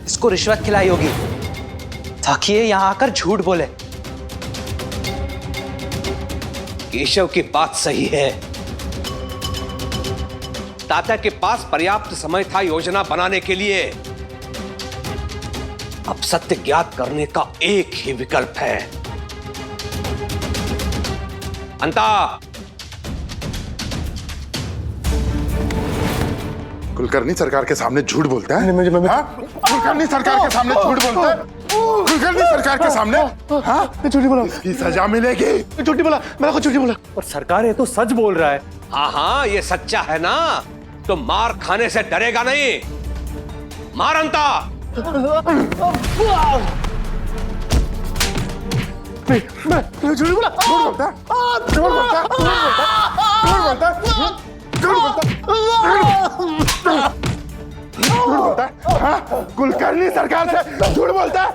इसको रिश्वत खिलाई होगी ताकि ये यहां आकर झूठ बोले। केशव की बात सही है। तात्या के पास पर्याप्त समय था योजना बनाने के लिए। अब सत्य ज्ञात करने का एक ही विकल्प है। अंता, कुलकर्णी सरकार के सामने झूठ बोलता है। कुलकर्णी सरकार के सामने झूठ बोलता है। कुलकर्णी सरकार के सामने झूठी बोला। इसकी सजा मिलेगी। झूठी बोला, मैंने को झूठी बोला। और सरकार ये तो सच बोल रहा है। हाँ हाँ, ये सच्चा है ना, तो मार खाने से डरेगा नहीं। मार अंता। मैं झूठ बोला, झूठ बोलता है, झूठ बोलता है, झूठ बोलता है, झूठ बोलता है, झूठ बोलता है, हाँ? कुलकर्णी सरकार से झूठ बोलता है।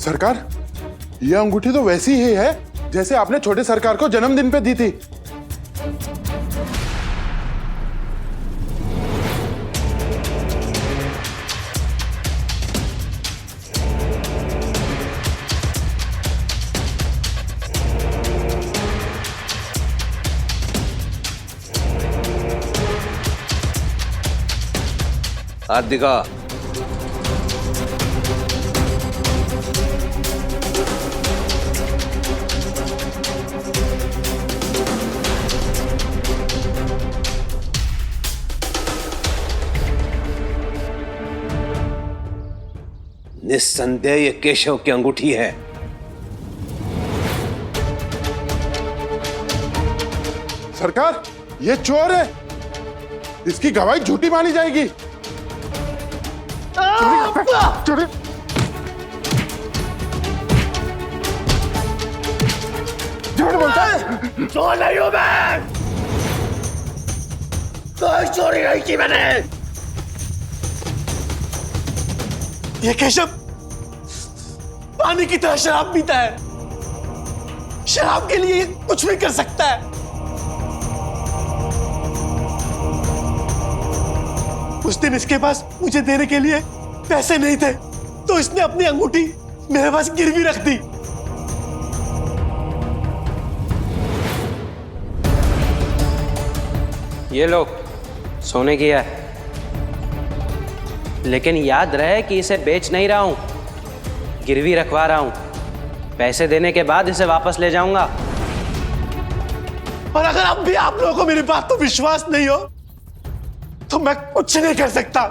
सरकार, ये अंगूठी तो वैसी ही है जैसे आपने छोटे सरकार को जन्मदिन पे दी थी। हाथ दिखा। निस्संदेह ये केशव की अंगूठी है। सरकार, ये चोर है, इसकी गवाही झूठी मानी जाएगी। चोरी झूठ बोलता है। चोर नहीं हूं मैं, कोई चोरी नहीं की मैंने। ये केशव पानी की तरह शराब पीता है, शराब के लिए कुछ भी कर सकता है। उस दिन इसके पास मुझे देने के लिए पैसे नहीं थे, तो इसने अपनी अंगूठी मेरे पास गिरवी रख दी। ये लो, सोने की है, लेकिन याद रहे कि इसे बेच नहीं रहा हूं, गिरवी रखवा रहा हूं। पैसे देने के बाद इसे वापस ले जाऊंगा। और अगर अब भी आप लोगों को मेरी बात तो विश्वास नहीं हो, तो मैं कुछ नहीं कर सकता।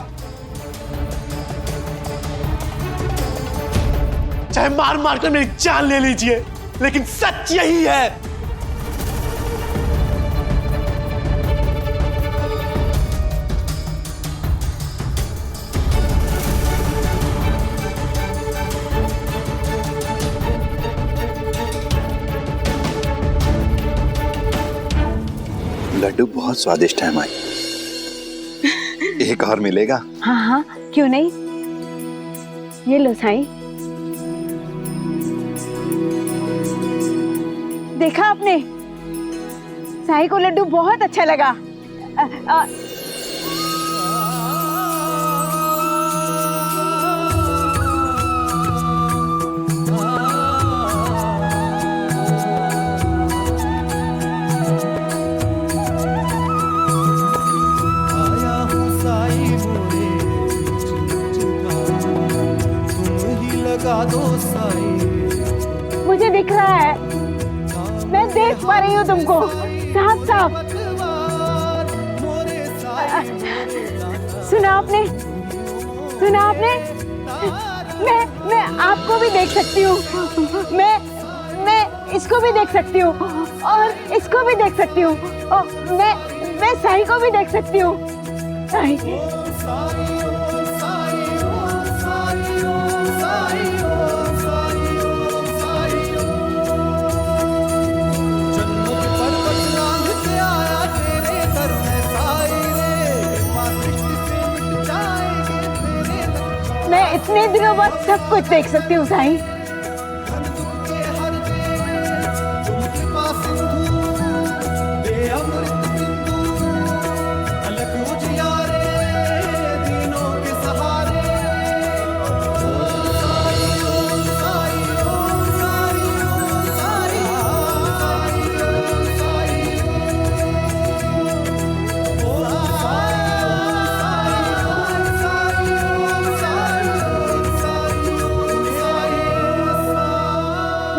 चाहे मार मार कर मेरी जान ले लीजिए, लेकिन सच यही है। लड्डू बहुत स्वादिष्ट है माई, एक और मिलेगा? हाँ हाँ, क्यों नहीं। ये लो साईं। देखा आपने, साईं को लड्डू बहुत अच्छा लगा। मुझे दिख रहा है, मैं देख पा रही हूँ तुमको साफ साफ। सुना आपने, सुना आपने? मैं आपको भी देख सकती हूँ, मैं इसको भी देख सकती हूँ, और इसको भी देख सकती हूँ, और मैं साई को भी देख सकती हूँ। साई मैं इतने दिनों बाद सब कुछ देख सकती हूँ साईं।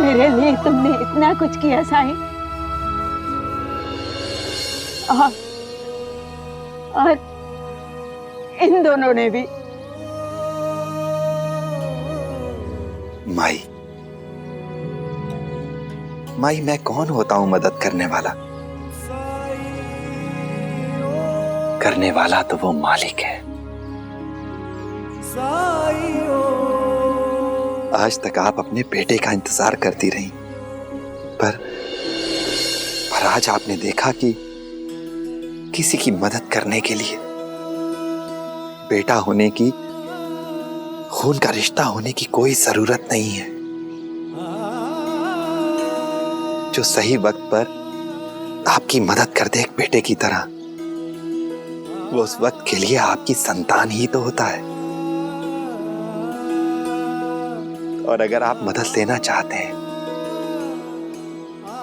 मेरे लिए तुमने इतना कुछ किया साईं, और इन दोनों ने भी। माई, माई मैं कौन होता हूं मदद करने वाला? करने वाला तो वो मालिक है। आज तक आप अपने बेटे का इंतजार करती रही, पर आज आपने देखा कि किसी की मदद करने के लिए बेटा होने की, खून का रिश्ता होने की कोई जरूरत नहीं है। जो सही वक्त पर आपकी मदद कर दे एक बेटे की तरह, वो उस वक्त के लिए आपकी संतान ही तो होता है। और अगर आप मदद लेना चाहते हैं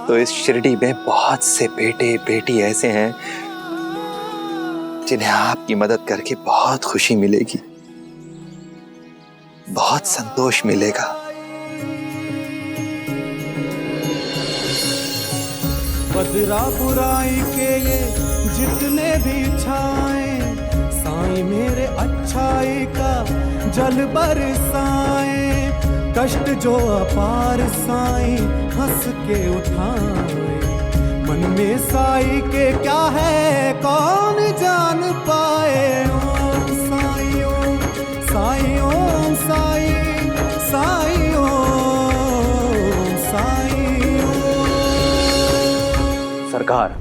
तो इस शिरडी में बहुत से बेटे बेटी ऐसे हैं जिन्हें आपकी मदद करके बहुत खुशी मिलेगी, बहुत संतोष मिलेगा। बदरा बुराई के ये जितने भी छाए, साईं मेरे अच्छाई का जल बरसाए। कष्ट जो अपार साईं हंस के उठाए, मन में साईं के क्या है कौन जान पाए। ओम साईं ओम साईं ओम साईं साईं ओम साईं ओम। सरकार,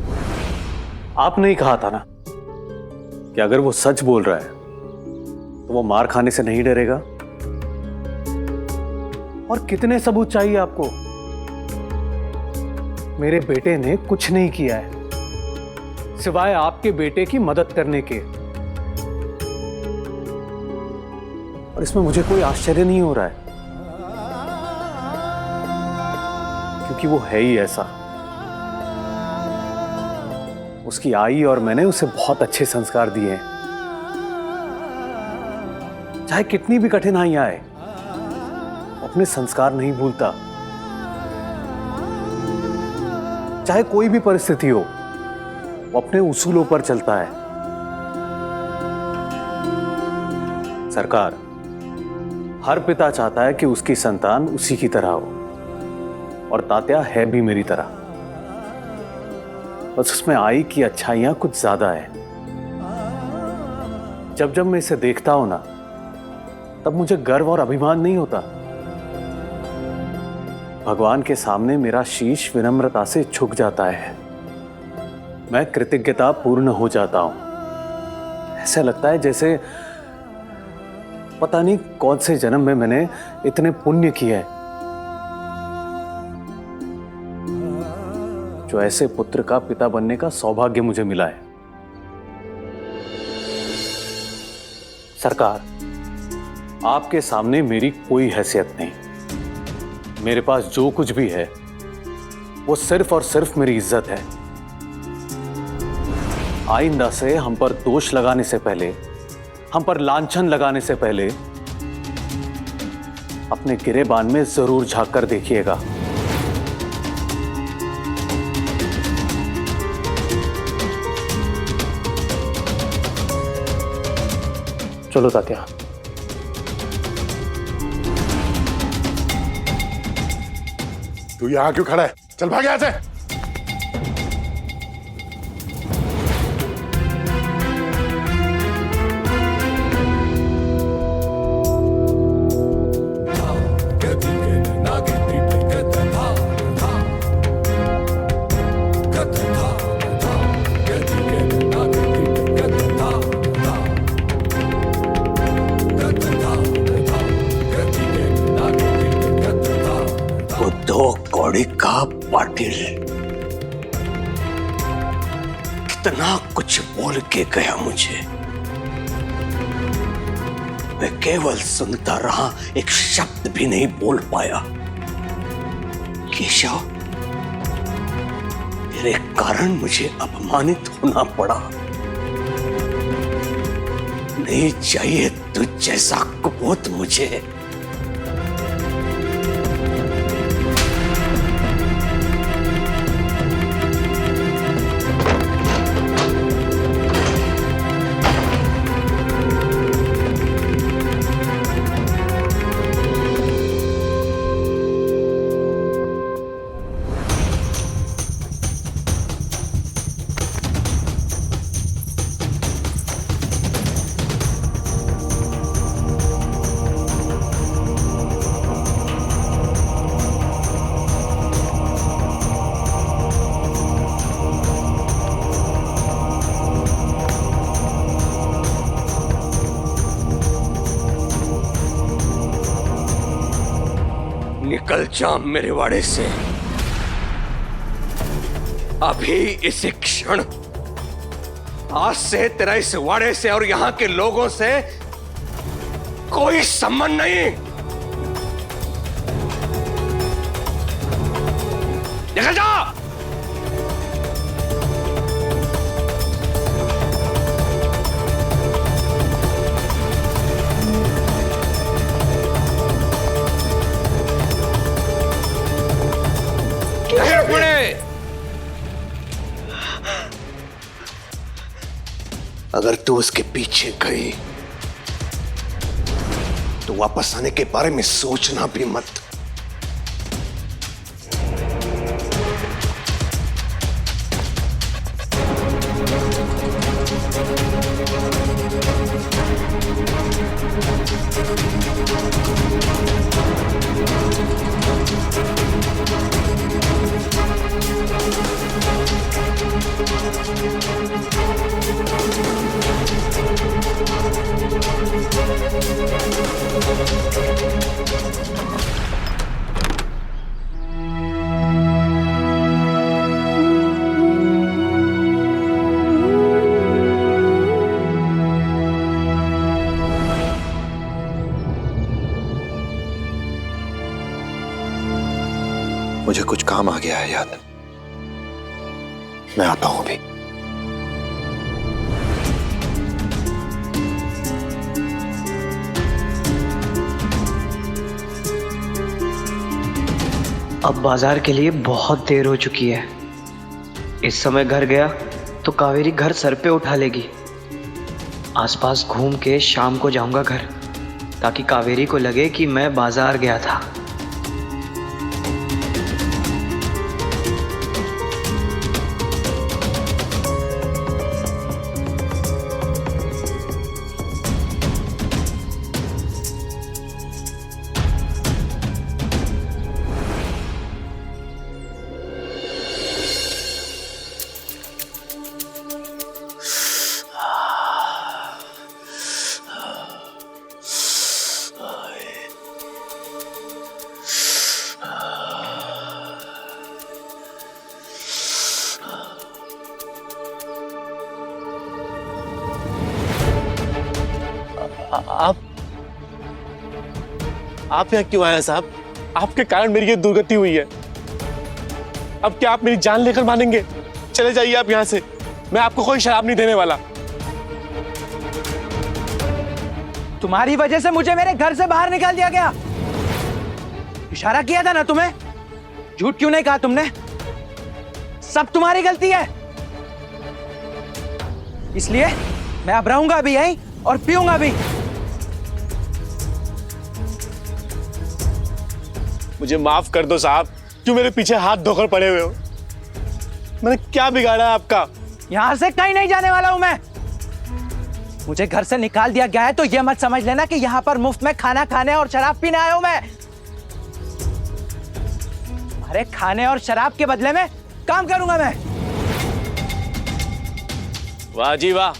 आपने ही कहा था ना कि अगर वो सच बोल रहा है तो वो मार खाने से नहीं डरेगा। और कितने सबूत चाहिए आपको? मेरे बेटे ने कुछ नहीं किया है सिवाय आपके बेटे की मदद करने के। और इसमें मुझे कोई आश्चर्य नहीं हो रहा है, क्योंकि वो है ही ऐसा। उसकी आई और मैंने उसे बहुत अच्छे संस्कार दिए हैं। चाहे कितनी भी कठिनाइयां आए, अपने संस्कार नहीं भूलता। चाहे कोई भी परिस्थिति हो, वो अपने उसूलों पर चलता है। सरकार, हर पिता चाहता है कि उसकी संतान उसी की तरह हो, और तात्या है भी मेरी तरह। बस उसमें आई की अच्छाइयां कुछ ज्यादा है। जब जब मैं इसे देखता हूं ना, तब मुझे गर्व और अभिमान नहीं होता। भगवान के सामने मेरा शीश विनम्रता से झुक जाता है। मैं कृतज्ञता पूर्ण हो जाता हूं। ऐसा लगता है जैसे पता नहीं कौन से जन्म में मैंने इतने पुण्य किए हैं, जो ऐसे पुत्र का पिता बनने का सौभाग्य मुझे मिला है। सरकार, आपके सामने मेरी कोई हैसियत नहीं। मेरे पास जो कुछ भी है वो सिर्फ और सिर्फ मेरी इज्जत है। आइंदा से हम पर दोष लगाने से पहले, हम पर लांछन लगाने से पहले अपने गिरेबान में जरूर झांक कर देखिएगा। चलो तात्या। तू यहाँ क्यों खड़ा है? चल भाग यहाँ से। का पाटिल कितना कुछ बोल के गया मुझे। मैं केवल सुनता रहा, एक शब्द भी नहीं बोल पाया। केशव, तेरे कारण मुझे अपमानित होना पड़ा। नहीं चाहिए तुझ जैसा कुपोत मुझे। चल जा मेरे वाड़े से, अभी इसी क्षण। आज से तेरा इस वाड़े से और यहां के लोगों से कोई संबंध नहीं। निकल जा। अगर तू उसके पीछे गई तो वापस आने के बारे में सोचना भी मत। मुझे कुछ काम आ गया है याद, मैं आता हूं अभी। अब बाजार के लिए बहुत देर हो चुकी है। इस समय घर गया तो कावेरी घर सर पे उठा लेगी। आसपास घूम के शाम को जाऊंगा घर, ताकि कावेरी को लगे कि मैं बाजार गया था। आप यहाँ क्यों आए हैं साहब? आपके कारण मेरी ये दुर्गति हुई है। अब क्या आप मेरी जान लेकर मानेंगे? चले जाइए आप यहाँ से, मैं आपको कोई शराब नहीं देने वाला। तुम्हारी वजह से मुझे मेरे घर से बाहर निकाल दिया गया। इशारा किया था ना तुम्हें, झूठ क्यों नहीं कहा तुमने? सब तुम्हारी गलती है। इसलिए मैं अब रहूंगा भी यहीं और पीऊंगा भी। मुझे माफ कर दो साहब, क्यों मेरे पीछे हाथ धोकर पड़े हुए हो? मैंने क्या बिगाड़ा है आपका? यहां से कहीं नहीं जाने वाला हूं मैं। मुझे घर से निकाल दिया गया है तो यह मत समझ लेना कि यहां पर मुफ्त में खाना खाने और शराब पीने आया हूं मैं। तुम्हारे खाने और शराब के बदले में काम करूंगा मैं। वाह जी वाह,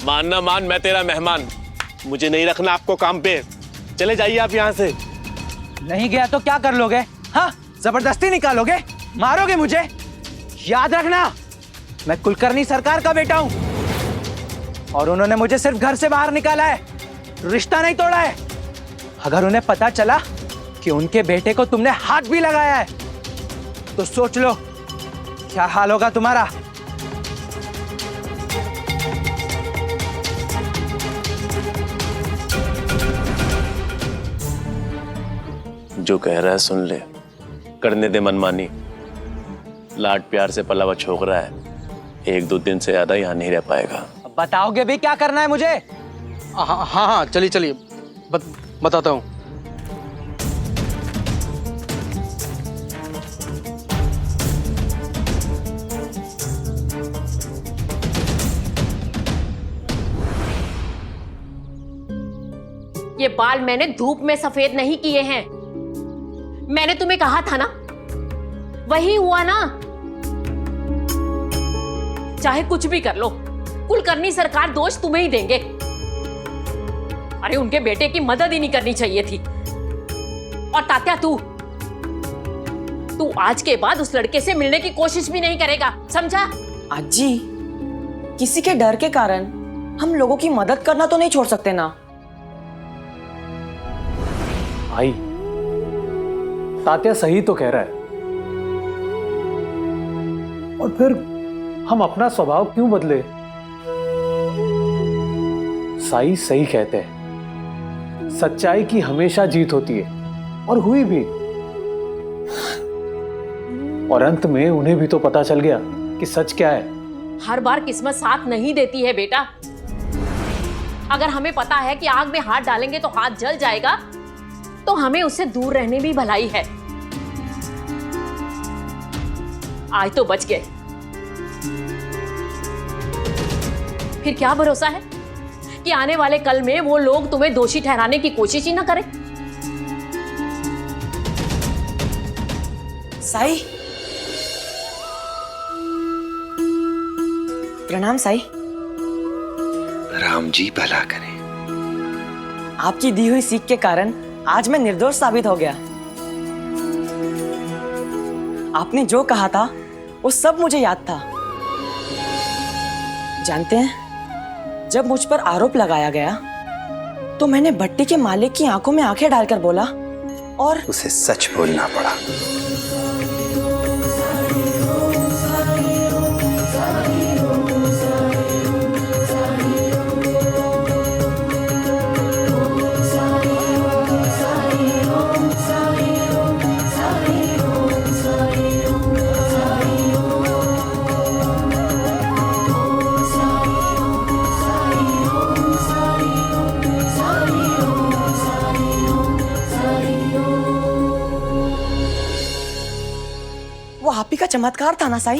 मानना मान, मैं तेरा मेहमान। मुझे नहीं रखना आपको काम पे, चले जाइए आप यहाँ से। नहीं गया तो क्या कर लोगे? हाँ, जबरदस्ती निकालोगे, मारोगे मुझे? याद रखना, मैं कुलकर्णी सरकार का बेटा हूं और उन्होंने मुझे सिर्फ घर से बाहर निकाला है, रिश्ता नहीं तोड़ा है। अगर उन्हें पता चला कि उनके बेटे को तुमने हाथ भी लगाया है तो सोच लो क्या हाल होगा तुम्हारा। जो कह रहा है सुन ले, करने दे मनमानी। लाड प्यार से पला हुआ छोकरा है, 1-2 दिन से ज्यादा यहाँ नहीं रह पाएगा। अब बताओगे भी क्या करना है मुझे? हाँ हाँ चलिए चलिए, बताता हूँ। ये बाल मैंने धूप में सफेद नहीं किए हैं। मैंने तुम्हें कहा था ना, वही हुआ ना। चाहे कुछ भी कर लो, कुलकर्णी सरकार दोष तुम्हें ही देंगे। अरे उनके बेटे की मदद ही नहीं करनी चाहिए थी। और तात्या, तू आज के बाद उस लड़के से मिलने की कोशिश भी नहीं करेगा, समझा? अज्जी, किसी के डर के कारण हम लोगों की मदद करना तो नहीं छोड़ सकते ना। भाई, तात्या सही तो कह रहा है। और फिर हम अपना स्वभाव क्यों बदले? साई सही कहते हैं, सच्चाई की हमेशा जीत होती है, और हुई भी। और अंत में उन्हें भी तो पता चल गया कि सच क्या है। हर बार किस्मत साथ नहीं देती है बेटा। अगर हमें पता है कि आग में हाथ डालेंगे तो हाथ जल जाएगा, तो हमें उससे दूर रहने में भलाई है। आज तो बच गए, फिर क्या भरोसा है कि आने वाले कल में वो लोग तुम्हें दोषी ठहराने की कोशिश ही ना करें। साई, प्रणाम साई। राम जी भला करें। आपकी दी हुई सीख के कारण आज मैं निर्दोष साबित हो गया। आपने जो कहा था वो सब मुझे याद था। जानते हैं, जब मुझ पर आरोप लगाया गया तो मैंने भट्टी के मालिक की आंखों में आंखें डालकर बोला, और उसे सच बोलना पड़ा। वो आप ही का चमत्कार था ना साई?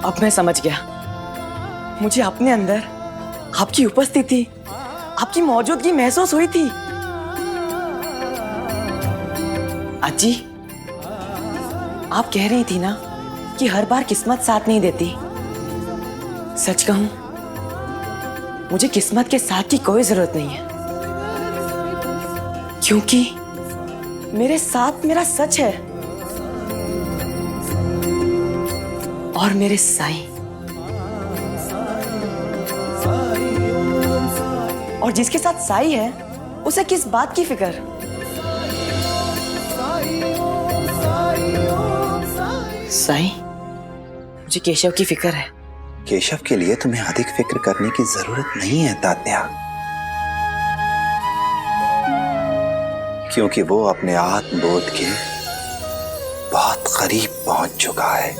अब मैं समझ गया। मुझे अपने अंदर आपकी उपस्थिति, आपकी मौजूदगी महसूस हुई थी। अज्जी, आप कह रही थी ना कि हर बार किस्मत साथ नहीं देती। सच कहूं, मुझे किस्मत के साथ की कोई जरूरत नहीं है, क्योंकि मेरे साथ मेरा सच है और मेरे साई। और जिसके साथ साई है उसे किस बात की फिक्र? साई, मुझे केशव की फिक्र है। केशव के लिए तुम्हें अधिक फिक्र करने की जरूरत नहीं है तात्या, क्योंकि वो अपने आत्मबोध के बहुत करीब पहुंच चुका है।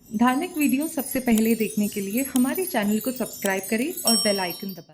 धार्मिक वीडियो सबसे पहले देखने के लिए हमारे चैनल को सब्सक्राइब करें और बेल आइकन दबाएं।